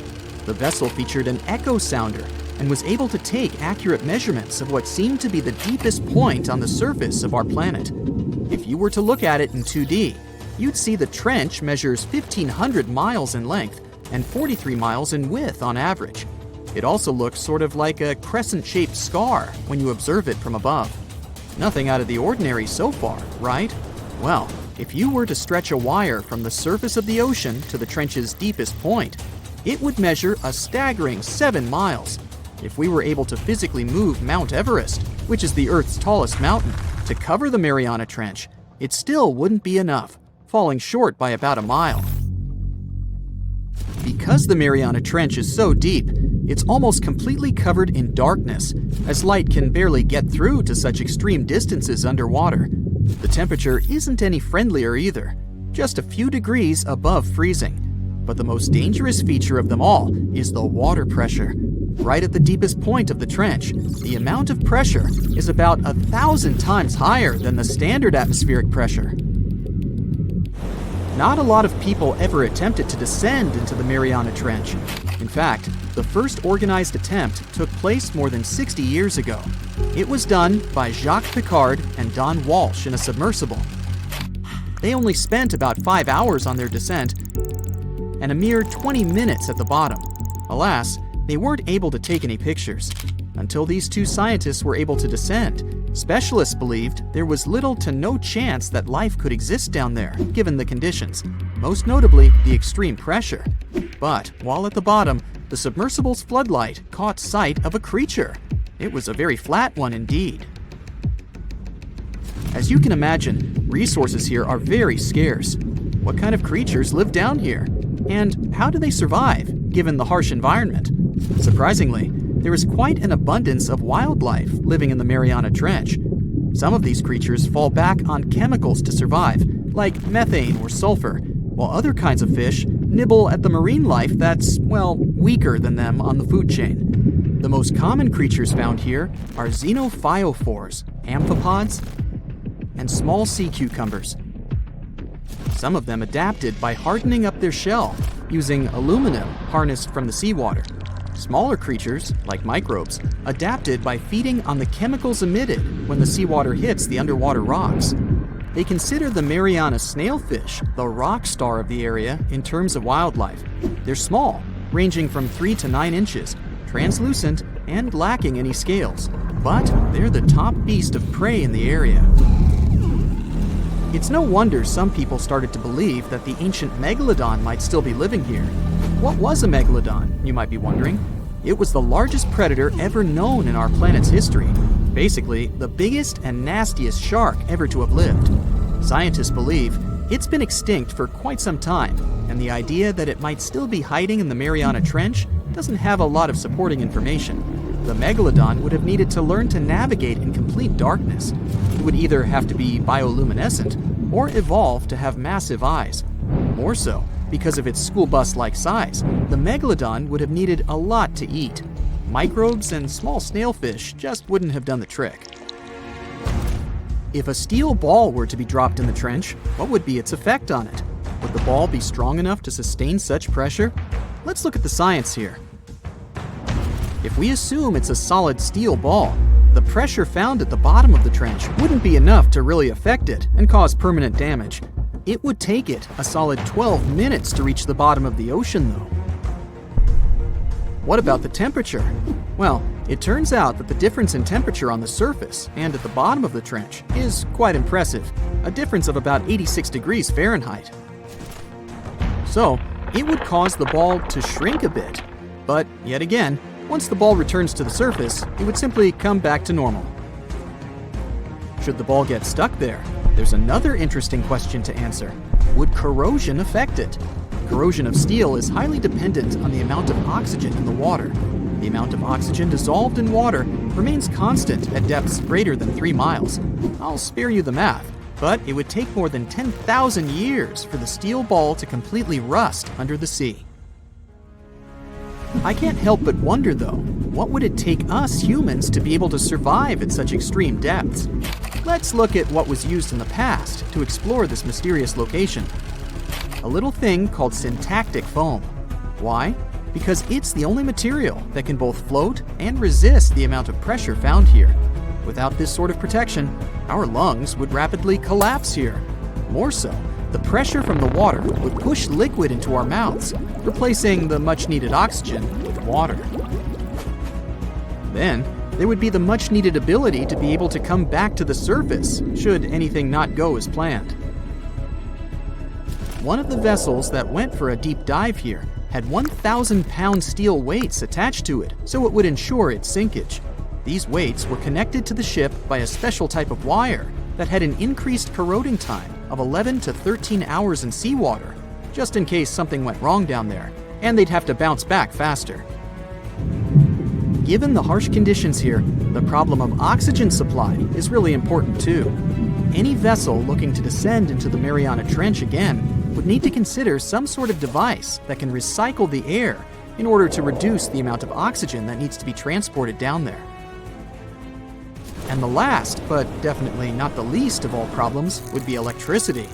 The vessel featured an echo sounder and was able to take accurate measurements of what seemed to be the deepest point on the surface of our planet. If you were to look at it in 2D, you'd see the trench measures 1,500 miles in length and 43 miles in width on average. It also looks sort of like a crescent-shaped scar when you observe it from above. Nothing out of the ordinary so far, right? Well, if you were to stretch a wire from the surface of the ocean to the trench's deepest point, it would measure a staggering 7 miles. If we were able to physically move Mount Everest, which is the Earth's tallest mountain, to cover the Mariana Trench, it still wouldn't be enough, falling short by about a mile. Because the Mariana Trench is so deep, it's almost completely covered in darkness, as light can barely get through to such extreme distances underwater. The temperature isn't any friendlier either, just a few degrees above freezing. But the most dangerous feature of them all is the water pressure. Right at the deepest point of the trench, the amount of pressure is about 1,000 times higher than the standard atmospheric pressure. Not a lot of people ever attempted to descend into the Mariana Trench. In fact, the first organized attempt took place more than 60 years ago. It was done by Jacques Piccard and Don Walsh in a submersible. They only spent about 5 hours on their descent and a mere 20 minutes at the bottom. Alas, they weren't able to take any pictures. Until these two scientists were able to descend, specialists believed there was little to no chance that life could exist down there, given the conditions, most notably the extreme pressure. But while at the bottom, the submersible's floodlight caught sight of a creature. It was a very flat one indeed. As you can imagine, resources here are very scarce. What kind of creatures live down here? And how do they survive, given the harsh environment? Surprisingly, there is quite an abundance of wildlife living in the Mariana Trench. Some of these creatures fall back on chemicals to survive, like methane or sulfur, while other kinds of fish nibble at the marine life that's, well, weaker than them on the food chain. The most common creatures found here are xenophyophores, amphipods, and small sea cucumbers. Some of them adapted by hardening up their shell using aluminum harnessed from the seawater. Smaller creatures, like microbes, adapted by feeding on the chemicals emitted when the seawater hits the underwater rocks. They consider the Mariana snailfish the rock star of the area in terms of wildlife. They're small, ranging from 3 to 9 inches, translucent, and lacking any scales. But they're the top beast of prey in the area. It's no wonder some people started to believe that the ancient Megalodon might still be living here. What was a Megalodon, you might be wondering? It was the largest predator ever known in our planet's history. Basically, the biggest and nastiest shark ever to have lived. Scientists believe it's been extinct for quite some time, and the idea that it might still be hiding in the Mariana Trench doesn't have a lot of supporting information. The Megalodon would have needed to learn to navigate in complete darkness. It would either have to be bioluminescent or evolve to have massive eyes. More so, because of its school bus-like size, the Megalodon would have needed a lot to eat. Microbes and small snailfish just wouldn't have done the trick. If a steel ball were to be dropped in the trench, what would be its effect on it? Would the ball be strong enough to sustain such pressure? Let's look at the science here. If we assume it's a solid steel ball, the pressure found at the bottom of the trench wouldn't be enough to really affect it and cause permanent damage. It would take it a solid 12 minutes to reach the bottom of the ocean, though. What about the temperature? Well, it turns out that the difference in temperature on the surface and at the bottom of the trench is quite impressive, a difference of about 86 degrees Fahrenheit. So, it would cause the ball to shrink a bit, but yet again, once the ball returns to the surface, it would simply come back to normal. Should the ball get stuck there, there's another interesting question to answer. Would corrosion affect it? Corrosion of steel is highly dependent on the amount of oxygen in the water. The amount of oxygen dissolved in water remains constant at depths greater than 3 miles. I'll spare you the math, but it would take more than 10,000 years for the steel ball to completely rust under the sea. I can't help but wonder, though, what would it take us humans to be able to survive at such extreme depths? Let's look at what was used in the past to explore this mysterious location. A little thing called syntactic foam. Why? Because it's the only material that can both float and resist the amount of pressure found here. Without this sort of protection, our lungs would rapidly collapse here. More so, The pressure from the water would push liquid into our mouths, replacing the much-needed oxygen with water. Then, there would be the much-needed ability to be able to come back to the surface, should anything not go as planned. One of the vessels that went for a deep dive here had 1,000-pound steel weights attached to it, so it would ensure its sinkage. These weights were connected to the ship by a special type of wire that had an increased corroding time of 11 to 13 hours in seawater, just in case something went wrong down there, and they'd have to bounce back faster. Given the harsh conditions here, the problem of oxygen supply is really important too. Any vessel looking to descend into the Mariana Trench again would need to consider some sort of device that can recycle the air in order to reduce the amount of oxygen that needs to be transported down there. And the last, but definitely not the least of all problems, would be electricity.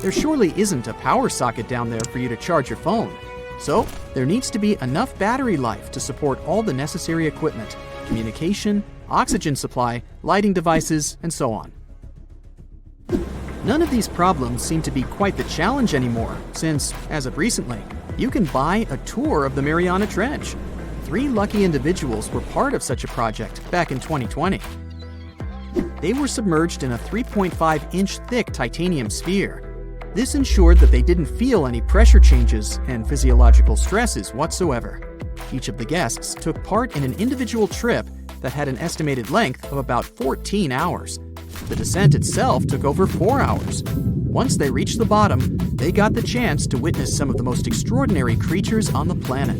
There surely isn't a power socket down there for you to charge your phone. So, there needs to be enough battery life to support all the necessary equipment, communication, oxygen supply, lighting devices, and so on. None of these problems seem to be quite the challenge anymore, since, as of recently, you can buy a tour of the Mariana Trench. 3 lucky individuals were part of such a project back in 2020. They were submerged in a 3.5-inch thick titanium sphere. This ensured that they didn't feel any pressure changes and physiological stresses whatsoever. Each of the guests took part in an individual trip that had an estimated length of about 14 hours. The descent itself took over 4 hours. Once they reached the bottom, they got the chance to witness some of the most extraordinary creatures on the planet.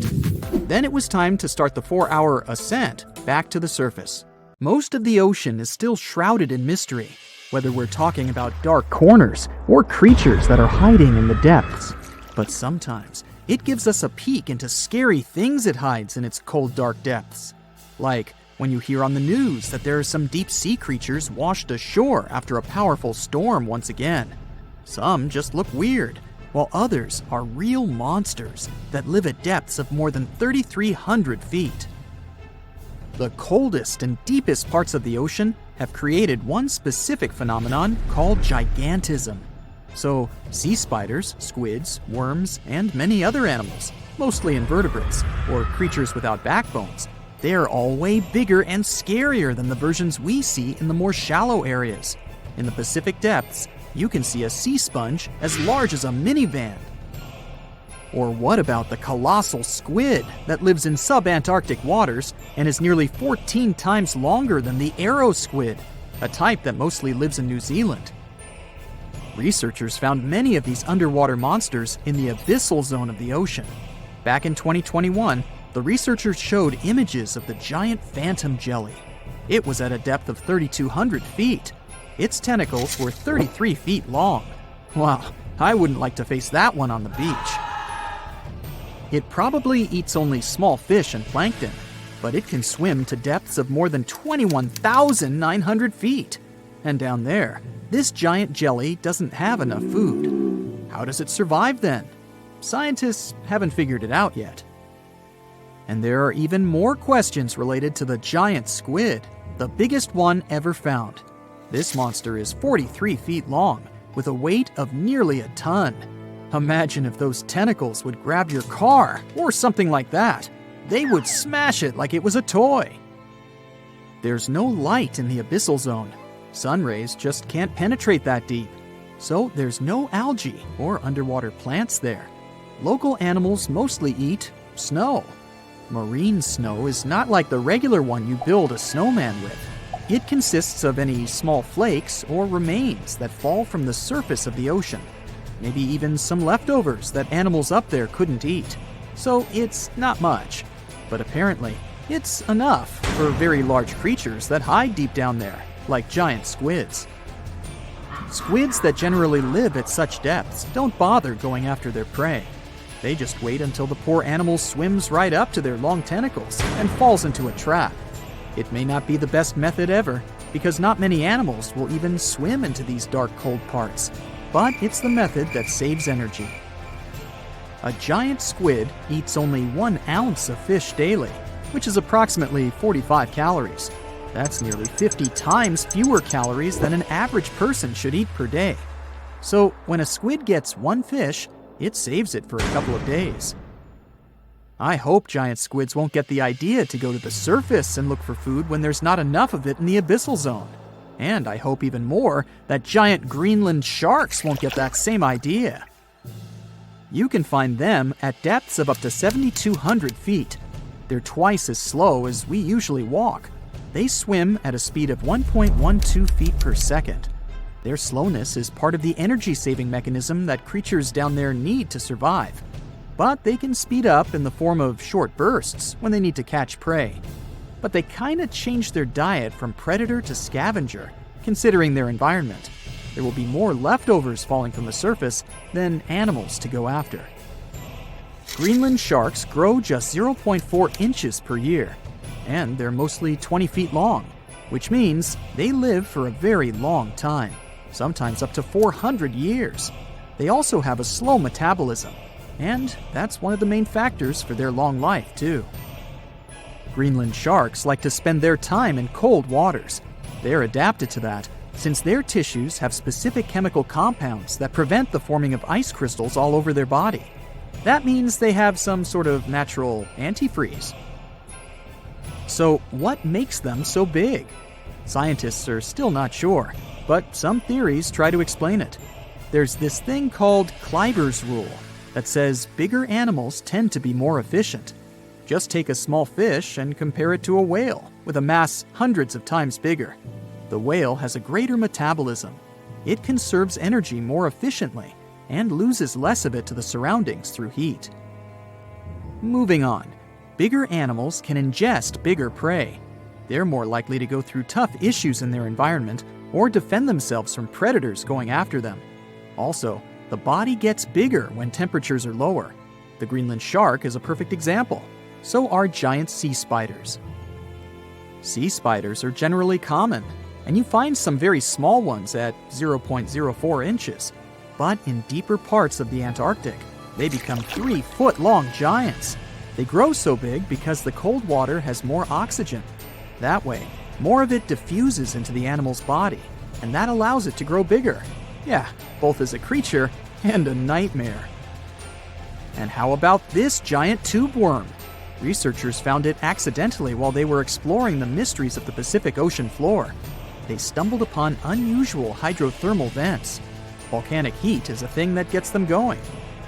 Then it was time to start the 4-hour ascent back to the surface. Most of the ocean is still shrouded in mystery, whether we're talking about dark corners or creatures that are hiding in the depths. But sometimes it gives us a peek into scary things it hides in its cold, dark depths. Like when you hear on the news that there are some deep-sea creatures washed ashore after a powerful storm once again. Some just look weird, while others are real monsters that live at depths of more than 3,300 feet. The coldest and deepest parts of the ocean have created one specific phenomenon called gigantism. So, sea spiders, squids, worms, and many other animals, mostly invertebrates, or creatures without backbones, they're all way bigger and scarier than the versions we see in the more shallow areas. In the Pacific depths, you can see a sea sponge as large as a minivan. Or what about the colossal squid that lives in sub-Antarctic waters and is nearly 14 times longer than the arrow squid, a type that mostly lives in New Zealand? Researchers found many of these underwater monsters in the abyssal zone of the ocean. Back in 2021, the researchers showed images of the giant phantom jelly. It was at a depth of 3,200 feet. Its tentacles were 33 feet long. Wow, I wouldn't like to face that one on the beach. It probably eats only small fish and plankton, but it can swim to depths of more than 21,900 feet. And down there, this giant jelly doesn't have enough food. How does it survive then? Scientists haven't figured it out yet. And there are even more questions related to the giant squid, the biggest one ever found. This monster is 43 feet long, with a weight of nearly a ton. Imagine if those tentacles would grab your car, or something like that. They would smash it like it was a toy. There's no light in the abyssal zone. Sun rays just can't penetrate that deep. So there's no algae or underwater plants there. Local animals mostly eat snow. Marine snow is not like the regular one you build a snowman with. It consists of any small flakes or remains that fall from the surface of the ocean. Maybe even some leftovers that animals up there couldn't eat. So it's not much, but apparently it's enough for very large creatures that hide deep down there, like giant squids. Squids that generally live at such depths don't bother going after their prey. They just wait until the poor animal swims right up to their long tentacles and falls into a trap. It may not be the best method ever, because not many animals will even swim into these dark, cold parts. But it's the method that saves energy. A giant squid eats only 1 ounce of fish daily, which is approximately 45 calories. That's nearly 50 times fewer calories than an average person should eat per day. So when a squid gets one fish, it saves it for a couple of days. I hope giant squids won't get the idea to go to the surface and look for food when there's not enough of it in the abyssal zone. And I hope even more that giant Greenland sharks won't get that same idea. You can find them at depths of up to 7,200 feet. They're twice as slow as we usually walk. They swim at a speed of 1.12 feet per second. Their slowness is part of the energy-saving mechanism that creatures down there need to survive. But they can speed up in the form of short bursts when they need to catch prey. But they kinda change their diet from predator to scavenger, considering their environment. There will be more leftovers falling from the surface than animals to go after. Greenland sharks grow just 0.4 inches per year, and they're mostly 20 feet long, which means they live for a very long time, sometimes up to 400 years. They also have a slow metabolism, and that's one of the main factors for their long life, too. Greenland sharks like to spend their time in cold waters. They're adapted to that, since their tissues have specific chemical compounds that prevent the forming of ice crystals all over their body. That means they have some sort of natural antifreeze. So what makes them so big? Scientists are still not sure, but some theories try to explain it. There's this thing called Kleiber's rule that says bigger animals tend to be more efficient. Just take a small fish and compare it to a whale with a mass hundreds of times bigger. The whale has a greater metabolism. It conserves energy more efficiently and loses less of it to the surroundings through heat. Moving on, bigger animals can ingest bigger prey. They're more likely to go through tough issues in their environment or defend themselves from predators going after them. Also, the body gets bigger when temperatures are lower. The Greenland shark is a perfect example. So are giant sea spiders. Sea spiders are generally common, and you find some very small ones at 0.04 inches. But in deeper parts of the Antarctic, they become 3-foot-long giants. They grow so big because the cold water has more oxygen. That way, more of it diffuses into the animal's body, and that allows it to grow bigger. Yeah, both as a creature and a nightmare. And how about this giant tube worm? Researchers found it accidentally while they were exploring the mysteries of the Pacific Ocean floor. They stumbled upon unusual hydrothermal vents. Volcanic heat is a thing that gets them going.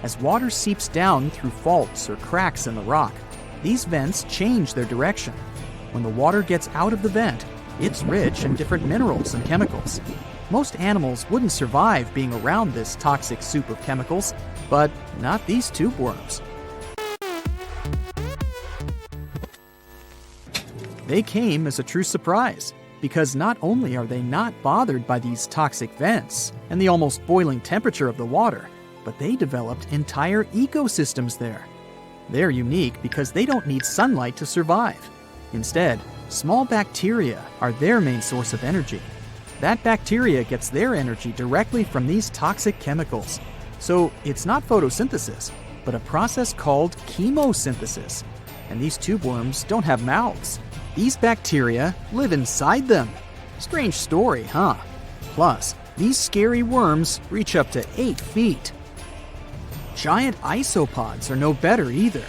As water seeps down through faults or cracks in the rock, these vents change their direction. When the water gets out of the vent, it's rich in different minerals and chemicals. Most animals wouldn't survive being around this toxic soup of chemicals, but not these tube worms. They came as a true surprise, because not only are they not bothered by these toxic vents and the almost boiling temperature of the water, but they developed entire ecosystems there. They're unique because they don't need sunlight to survive. Instead, small bacteria are their main source of energy. That bacteria gets their energy directly from these toxic chemicals. So it's not photosynthesis, but a process called chemosynthesis. And these tube worms don't have mouths. These bacteria live inside them. Strange story, huh? Plus, these scary worms reach up to 8 feet. Giant isopods are no better either.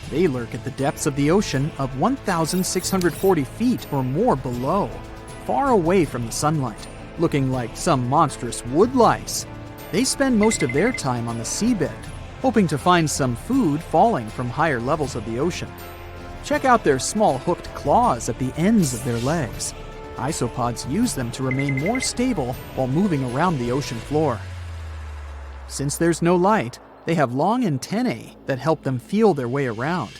They lurk at the depths of the ocean of 1,640 feet or more below, far away from the sunlight, looking like some monstrous wood lice. They spend most of their time on the seabed, hoping to find some food falling from higher levels of the ocean. Check out their small hooked claws at the ends of their legs. Isopods use them to remain more stable while moving around the ocean floor. Since there's no light, they have long antennae that help them feel their way around.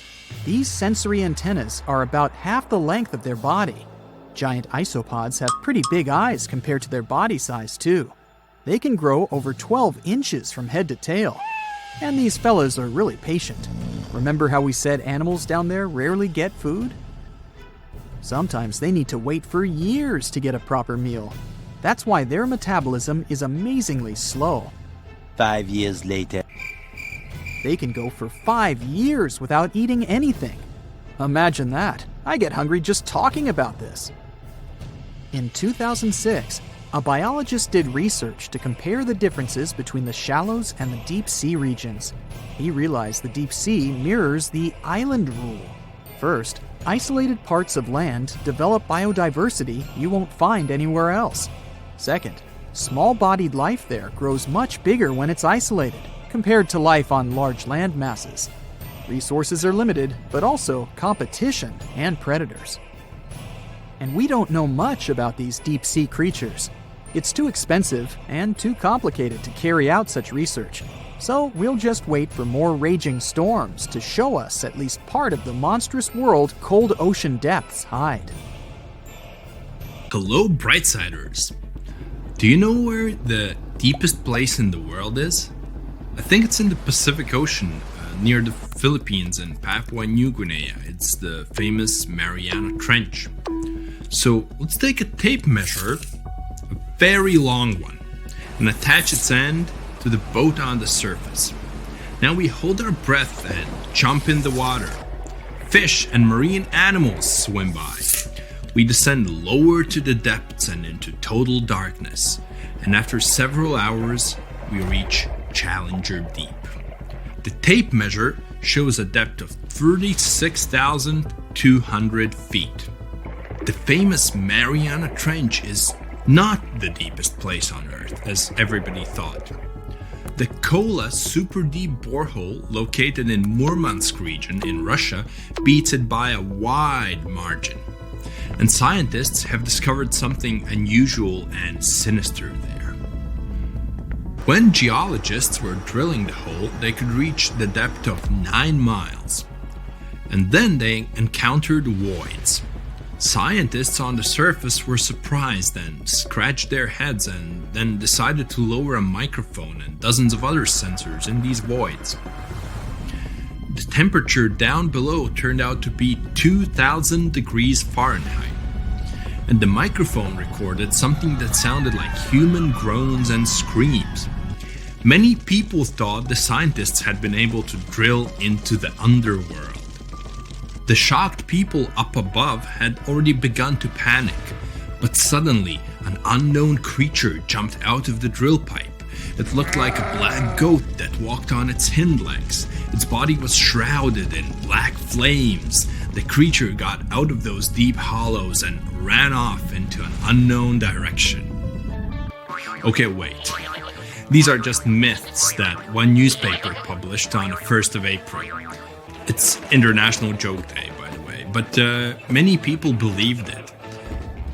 These sensory antennas are about half the length of their body. Giant isopods have pretty big eyes compared to their body size, too. They can grow over 12 inches from head to tail. And these fellas are really patient. Remember how we said animals down there rarely get food? Sometimes they need to wait for years to get a proper meal. That's why their metabolism is amazingly slow. 5 years later. They can go for 5 years without eating anything. Imagine that. I get hungry just talking about this. In 2006, a biologist did research to compare the differences between the shallows and the deep sea regions. He realized the deep sea mirrors the island rule. First, isolated parts of land develop biodiversity you won't find anywhere else. Second, small-bodied life there grows much bigger when it's isolated, compared to life on large land masses. Resources are limited, but also competition and predators. And we don't know much about these deep-sea creatures. It's too expensive and too complicated to carry out such research, so we'll just wait for more raging storms to show us at least part of the monstrous world cold ocean depths hide. Hello, Brightsiders! Do you know where the deepest place in the world is? I think it's in the Pacific Ocean, near the Philippines and Papua New Guinea. It's the famous Mariana Trench. So let's take a tape measure, a very long one, and attach its end to the boat on the surface. Now we hold our breath and jump in the water. Fish and marine animals swim by. We descend lower to the depths and into total darkness. And after several hours, we reach Challenger Deep. The tape measure shows a depth of 36,200 feet. The famous Mariana Trench is not the deepest place on Earth, as everybody thought. The Kola super deep borehole, located in Murmansk region in Russia, beats it by a wide margin. And scientists have discovered something unusual and sinister there. When geologists were drilling the hole, they could reach the depth of 9 miles. And then they encountered voids. Scientists on the surface were surprised and scratched their heads and then decided to lower a microphone and dozens of other sensors in these voids. The temperature down below turned out to be 2,000 degrees Fahrenheit. And the microphone recorded something that sounded like human groans and screams. Many people thought the scientists had been able to drill into the underworld. The shocked people up above had already begun to panic, but suddenly an unknown creature jumped out of the drill pipe. It looked like a black goat that walked on its hind legs. Its body was shrouded in black flames. The creature got out of those deep hollows and ran off into an unknown direction. Okay, wait. These are just myths that one newspaper published on the 1st of April. It's International Joke Day, by the way, but many people believed it.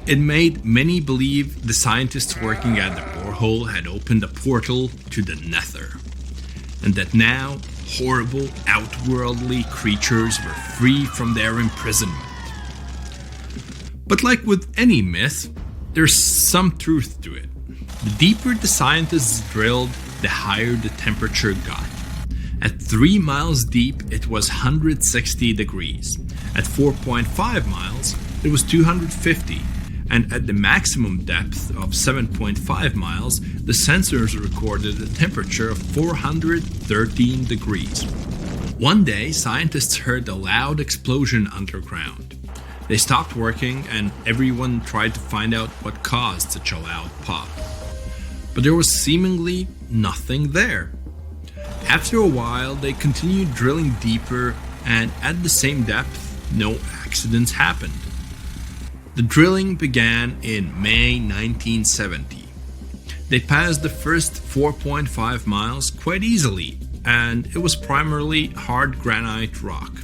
It made many believe the scientists working at the borehole had opened a portal to the nether, and that now horrible, outworldly creatures were free from their imprisonment. But like with any myth, there's some truth to it. The deeper the scientists drilled, the higher the temperature got. At 3 miles deep, it was 160 degrees. At 4.5 miles, it was 250. And at the maximum depth of 7.5 miles, the sensors recorded a temperature of 413 degrees. One day, scientists heard a loud explosion underground. They stopped working and everyone tried to find out what caused such a loud pop. But there was seemingly nothing there. After a while, they continued drilling deeper, and at the same depth, no accidents happened. The drilling began in May 1970. They passed the first 4.5 miles quite easily, and it was primarily hard granite rock.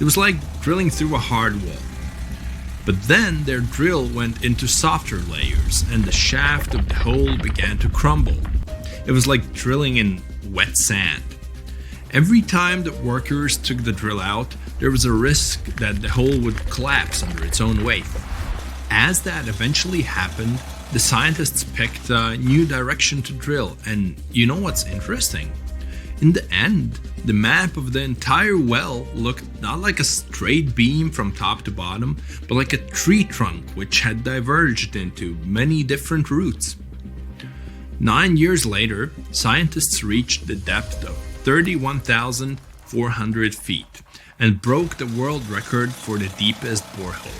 It was like drilling through a hard wall. But then their drill went into softer layers, and the shaft of the hole began to crumble. It was like drilling in wet sand. Every time the workers took the drill out, there was a risk that the hole would collapse under its own weight. As that eventually happened, the scientists picked a new direction to drill, and you know what's interesting? In the end, the map of the entire well looked not like a straight beam from top to bottom, but like a tree trunk which had diverged into many different routes. 9 years later, scientists reached the depth of 31,400 feet and broke the world record for the deepest borehole.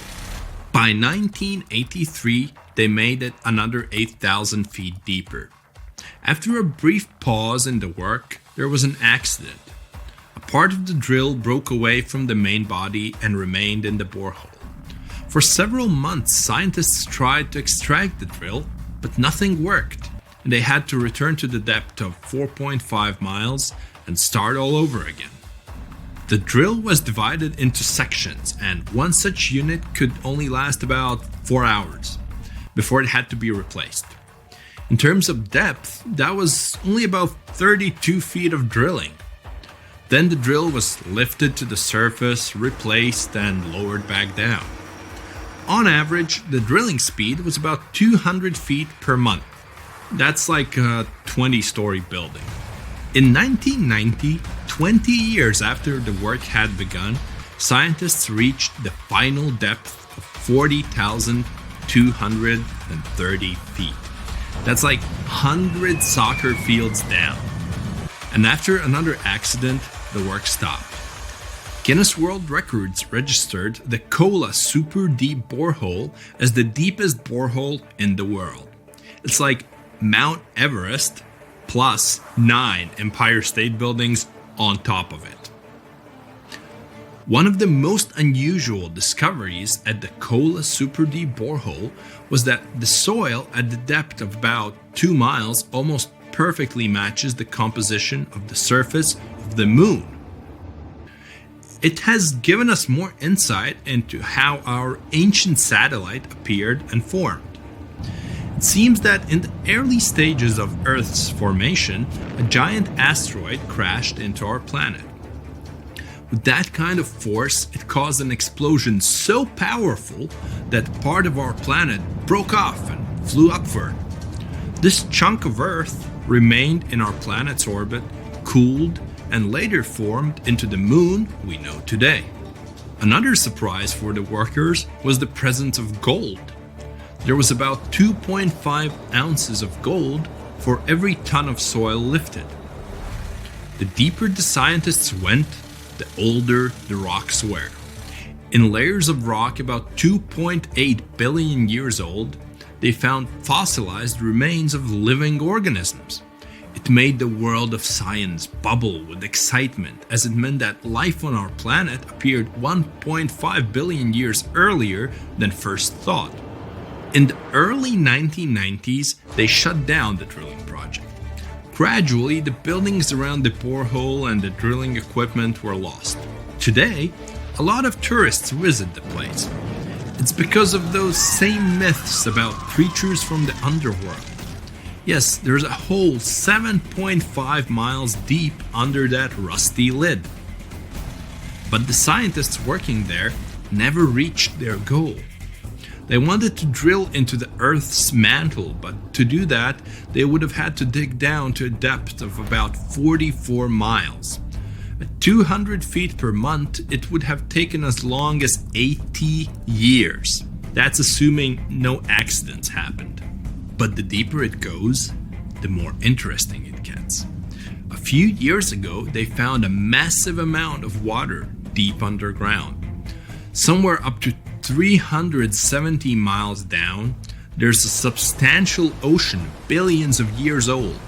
By 1983, they made it another 8,000 feet deeper. After a brief pause in the work, there was an accident. A part of the drill broke away from the main body and remained in the borehole. For several months, scientists tried to extract the drill, but nothing worked, and they had to return to the depth of 4.5 miles and start all over again. The drill was divided into sections, and one such unit could only last about 4 hours before it had to be replaced. In terms of depth, that was only about 32 feet of drilling. Then the drill was lifted to the surface, replaced, and lowered back down. On average, the drilling speed was about 200 feet per month. That's like a 20-story building. In 1990, 20 years after the work had begun, scientists reached the final depth of 40,230 feet. That's like 100 soccer fields down. And after another accident, the work stopped. Guinness World Records registered the Kola Super Deep Borehole as the deepest borehole in the world. It's like Mount Everest plus 9 Empire State Buildings on top of it. One of the most unusual discoveries at the Kola Super Deep Borehole was that the soil at the depth of about 2 miles almost perfectly matches the composition of the surface of the moon. It has given us more insight into how our ancient satellite appeared and formed. It seems that in the early stages of Earth's formation, a giant asteroid crashed into our planet. With that kind of force, it caused an explosion so powerful that part of our planet broke off and flew upward. This chunk of Earth remained in our planet's orbit, cooled, and later formed into the moon we know today. Another surprise for the workers was the presence of gold. There was about 2.5 ounces of gold for every ton of soil lifted. The deeper the scientists went, the older the rocks were. In layers of rock about 2.8 billion years old, they found fossilized remains of living organisms. It made the world of science bubble with excitement, as it meant that life on our planet appeared 1.5 billion years earlier than first thought. In the early 1990s, they shut down the drilling project. Gradually, the buildings around the borehole and the drilling equipment were lost. Today, a lot of tourists visit the place. It's because of those same myths about creatures from the underworld. Yes, there's a hole 7.5 miles deep under that rusty lid. But the scientists working there never reached their goal. They wanted to drill into the Earth's mantle, but to do that, they would have had to dig down to a depth of about 44 miles. At 200 feet per month, it would have taken as long as 80 years. That's assuming no accidents happened. But the deeper it goes, the more interesting it gets. A few years ago, they found a massive amount of water deep underground. Somewhere up to 370 miles down, there's a substantial ocean billions of years old,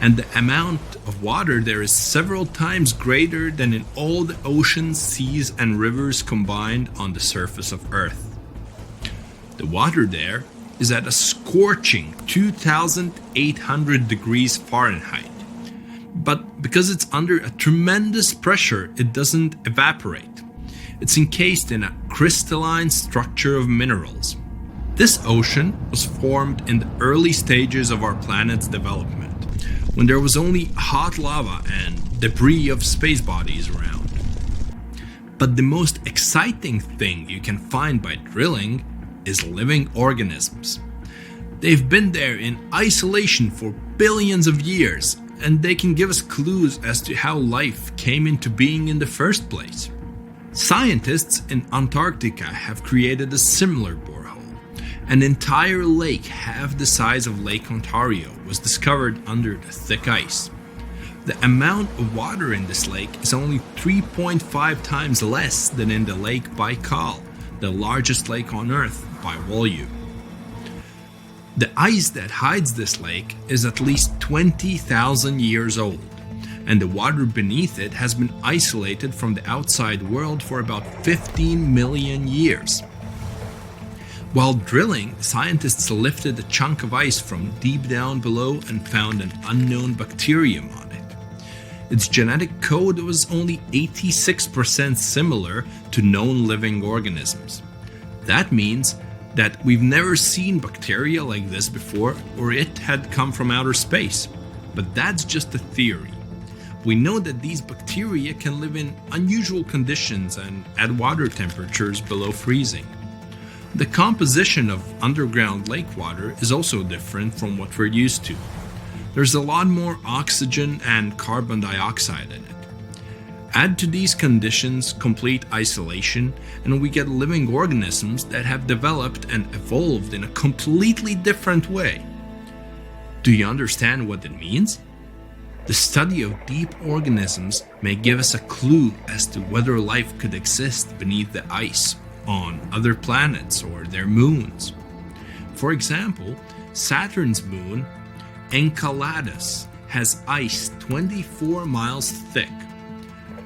and the amount of water there is several times greater than in all the oceans, seas, and rivers combined on the surface of Earth. The water there is at a scorching 2,800 degrees Fahrenheit. But because it's under a tremendous pressure, it doesn't evaporate. It's encased in a crystalline structure of minerals. This ocean was formed in the early stages of our planet's development, when there was only hot lava and debris of space bodies around. But the most exciting thing you can find by drilling is living organisms. They've been there in isolation for billions of years, and they can give us clues as to how life came into being in the first place. Scientists in Antarctica have created a similar borehole. An entire lake half the size of Lake Ontario was discovered under the thick ice. The amount of water in this lake is only 3.5 times less than in the Lake Baikal, the largest lake on Earth by volume. The ice that hides this lake is at least 20,000 years old, and the water beneath it has been isolated from the outside world for about 15 million years. While drilling, scientists lifted a chunk of ice from deep down below and found an unknown bacterium on it. Its genetic code was only 86% similar to known living organisms. That means that we've never seen bacteria like this before, or it had come from outer space. But that's just a theory. We know that these bacteria can live in unusual conditions and at water temperatures below freezing. The composition of underground lake water is also different from what we're used to. There's a lot more oxygen and carbon dioxide in it. Add to these conditions complete isolation, and we get living organisms that have developed and evolved in a completely different way. Do you understand what it means? The study of deep organisms may give us a clue as to whether life could exist beneath the ice on other planets or their moons. For example, Saturn's moon, Enceladus, has ice 24 miles thick.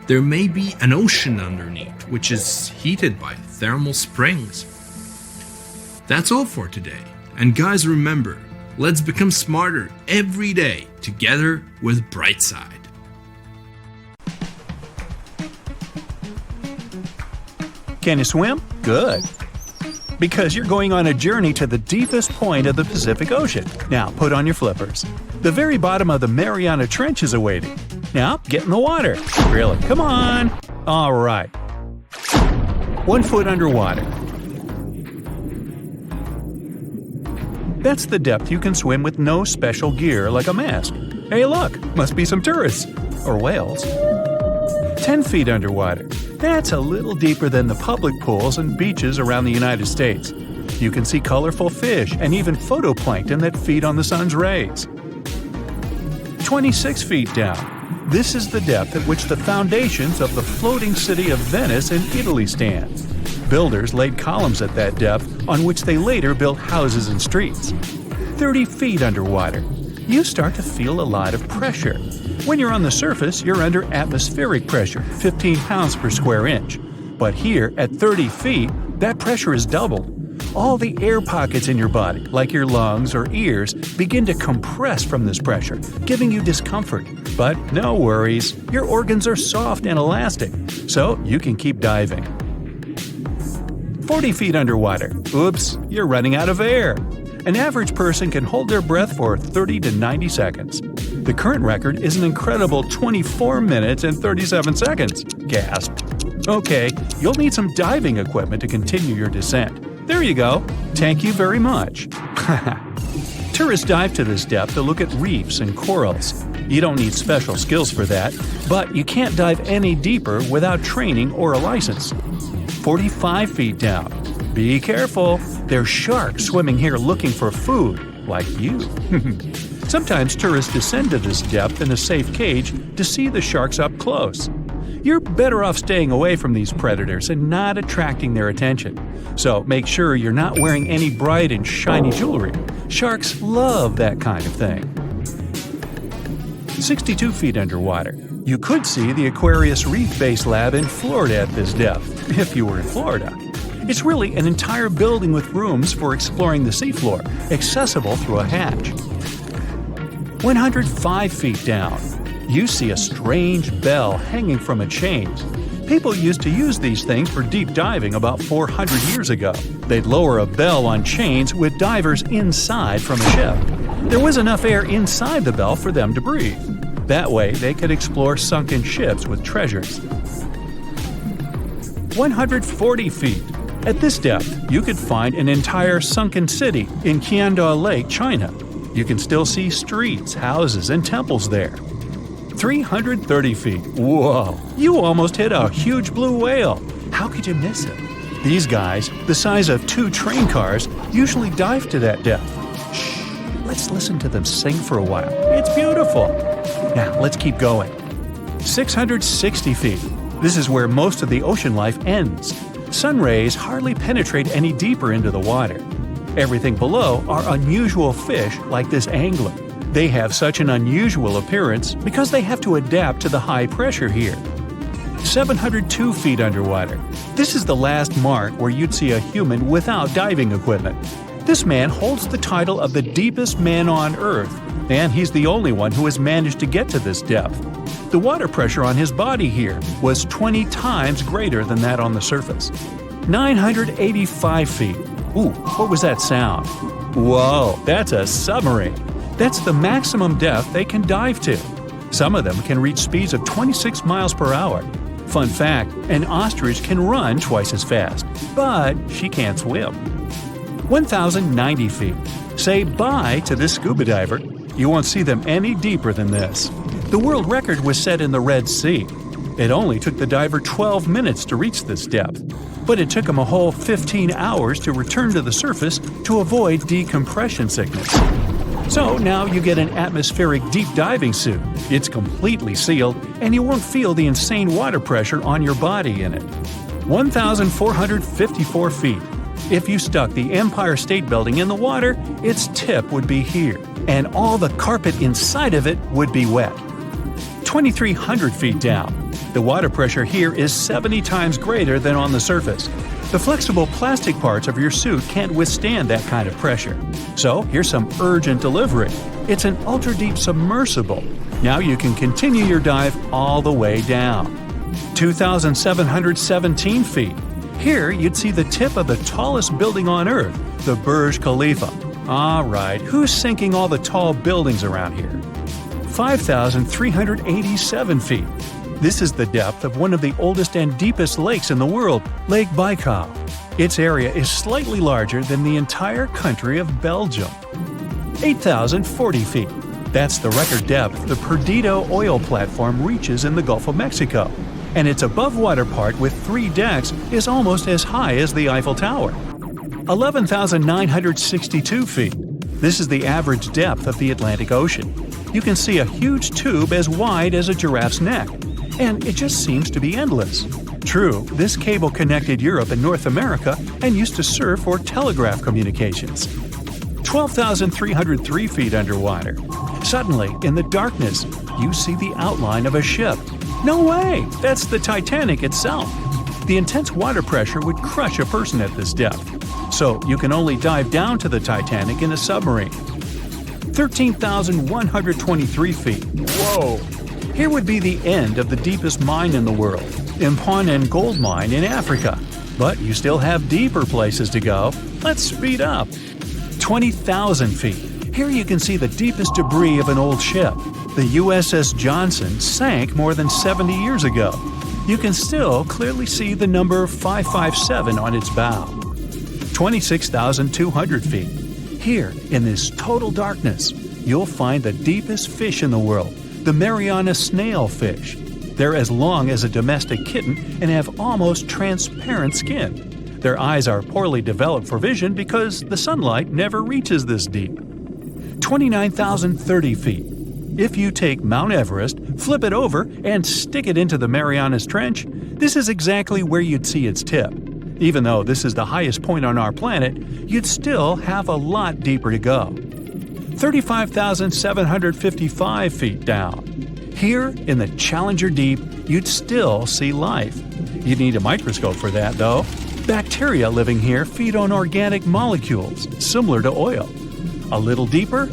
There may be an ocean underneath, which is heated by thermal springs. That's all for today. And guys, remember, let's become smarter every day together with Brightside. Can you swim? Good. Because you're going on a journey to the deepest point of the Pacific Ocean. Now, put on your flippers. The very bottom of the Mariana Trench is awaiting. Now, get in the water. Really, come on. All right. 1 foot underwater. That's the depth you can swim with no special gear like a mask. Hey look, must be some tourists. Or whales. 10 feet underwater. That's a little deeper than the public pools and beaches around the United States. You can see colorful fish and even phytoplankton that feed on the sun's rays. 26 feet down. This is the depth at which the foundations of the floating city of Venice in Italy stand. Builders laid columns at that depth on which they later built houses and streets. 30 feet underwater. You start to feel a lot of pressure. When you're on the surface, you're under atmospheric pressure, 15 pounds per square inch. But here, at 30 feet, that pressure is doubled. All the air pockets in your body, like your lungs or ears, begin to compress from this pressure, giving you discomfort. But no worries, your organs are soft and elastic, so you can keep diving. 40 feet underwater. Oops, you're running out of air. An average person can hold their breath for 30 to 90 seconds. The current record is an incredible 24 minutes and 37 seconds. Gasp. Okay, you'll need some diving equipment to continue your descent. There you go. Thank you very much. Tourists dive to this depth to look at reefs and corals. You don't need special skills for that, but you can't dive any deeper without training or a license. 45 feet down. Be careful. There's sharks swimming here looking for food, like you. Sometimes tourists descend to this depth in a safe cage to see the sharks up close. You're better off staying away from these predators and not attracting their attention. So make sure you're not wearing any bright and shiny jewelry. Sharks love that kind of thing. 62 feet underwater. You could see the Aquarius Reef Base Lab in Florida at this depth, if you were in Florida. It's really an entire building with rooms for exploring the seafloor, accessible through a hatch. 105 feet down. You see a strange bell hanging from a chain. People used to use these things for deep diving about 400 years ago. They'd lower a bell on chains with divers inside from a ship. There was enough air inside the bell for them to breathe. That way, they could explore sunken ships with treasures. 140 feet. At this depth, you could find an entire sunken city in Qianda Lake, China. You can still see streets, houses, and temples there. 330 feet. Whoa! You almost hit a huge blue whale. How could you miss it? These guys, the size of 2 train cars, usually dive to that depth. Shh! Let's listen to them sing for a while. It's beautiful. Now, let's keep going. 660 feet. This is where most of the ocean life ends. Sun rays hardly penetrate any deeper into the water. Everything below are unusual fish like this angler. They have such an unusual appearance because they have to adapt to the high pressure here. 702 feet underwater. This is the last mark where you'd see a human without diving equipment. This man holds the title of the deepest man on Earth, and he's the only one who has managed to get to this depth. The water pressure on his body here was 20 times greater than that on the surface. 985 feet. Ooh, what was that sound? Whoa, that's a submarine. That's the maximum depth they can dive to. Some of them can reach speeds of 26 miles per hour. Fun fact, an ostrich can run twice as fast, but she can't swim. 1,090 feet. Say bye to this scuba diver. You won't see them any deeper than this. The world record was set in the Red Sea. It only took the diver 12 minutes to reach this depth, but it took him a whole 15 hours to return to the surface to avoid decompression sickness. So now you get an atmospheric deep diving suit. It's completely sealed, and you won't feel the insane water pressure on your body in it. 1,454 feet. If you stuck the Empire State Building in the water, its tip would be here, and all the carpet inside of it would be wet. 2,300 feet down. The water pressure here is 70 times greater than on the surface. The flexible plastic parts of your suit can't withstand that kind of pressure. So here's some urgent delivery. It's an ultra-deep submersible. Now you can continue your dive all the way down. 2,717 feet. Here you'd see the tip of the tallest building on Earth, the Burj Khalifa. Alright, who's sinking all the tall buildings around here? 5,387 feet. This is the depth of one of the oldest and deepest lakes in the world, Lake Baikal. Its area is slightly larger than the entire country of Belgium. 8,040 feet. That's the record depth the Perdido oil platform reaches in the Gulf of Mexico, and its above-water part with 3 decks is almost as high as the Eiffel Tower. 11,962 feet. This is the average depth of the Atlantic Ocean. You can see a huge tube as wide as a giraffe's neck, and it just seems to be endless. True, this cable connected Europe and North America and used to serve for telegraph communications. 12,303 feet underwater. Suddenly, in the darkness, you see the outline of a ship. No way! That's the Titanic itself. The intense water pressure would crush a person at this depth, so you can only dive down to the Titanic in a submarine. 13,123 feet. Whoa! Here would be the end of the deepest mine in the world, Imponen Gold Mine in Africa. But you still have deeper places to go. Let's speed up. 20,000 feet. Here you can see the deepest debris of an old ship. The USS Johnson sank more than 70 years ago. You can still clearly see the number 557 on its bow. 26,200 feet. Here, in this total darkness, you'll find the deepest fish in the world, the Mariana snailfish. They're as long as a domestic kitten and have almost transparent skin. Their eyes are poorly developed for vision because the sunlight never reaches this deep. 29,030 feet. If you take Mount Everest, flip it over, and stick it into the Marianas Trench, this is exactly where you'd see its tip. Even though this is the highest point on our planet, you'd still have a lot deeper to go. 35,755 feet down. Here, in the Challenger Deep, you'd still see life. You'd need a microscope for that, though. Bacteria living here feed on organic molecules, similar to oil. A little deeper?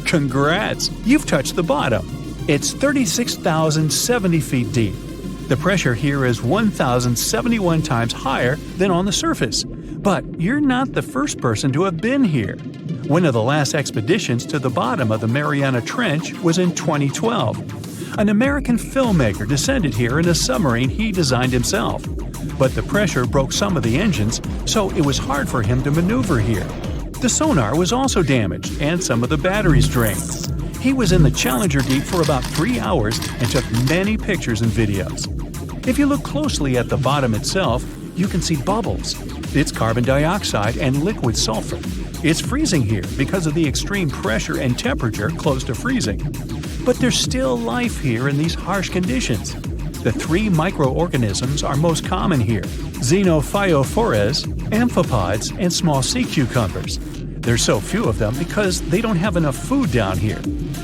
Congrats! You've touched the bottom. It's 36,070 feet deep. The pressure here is 1,071 times higher than on the surface. But you're not the first person to have been here. One of the last expeditions to the bottom of the Mariana Trench was in 2012. An American filmmaker descended here in a submarine he designed himself. But the pressure broke some of the engines, so it was hard for him to maneuver here. The sonar was also damaged, and some of the batteries drained. He was in the Challenger Deep for about 3 hours and took many pictures and videos. If you look closely at the bottom itself, you can see bubbles. It's carbon dioxide and liquid sulfur. It's freezing here because of the extreme pressure and temperature close to freezing. But there's still life here in these harsh conditions. The 3 microorganisms are most common here: Xenophyophores, amphipods, and small sea cucumbers. There's so few of them because they don't have enough food down here.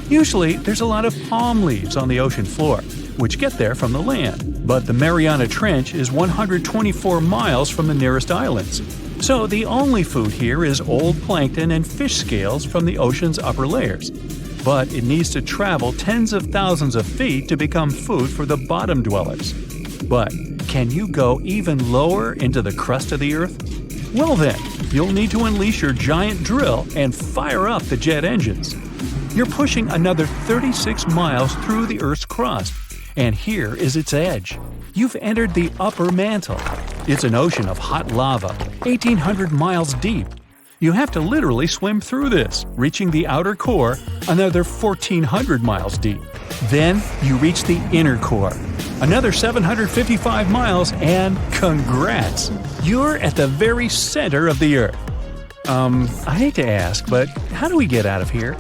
Usually, there's a lot of palm leaves on the ocean floor, which get there from the land. But the Mariana Trench is 124 miles from the nearest islands. So the only food here is old plankton and fish scales from the ocean's upper layers. But it needs to travel tens of thousands of feet to become food for the bottom dwellers. But can you go even lower into the crust of the Earth? Well then, you'll need to unleash your giant drill and fire up the jet engines. You're pushing another 36 miles through the Earth's crust, and here is its edge. You've entered the upper mantle. It's an ocean of hot lava, 1,800 miles deep. You have to literally swim through this, reaching the outer core, another 1,400 miles deep. Then you reach the inner core, another 755 miles, and congrats! You're at the very center of the Earth. I hate to ask, but how do we get out of here?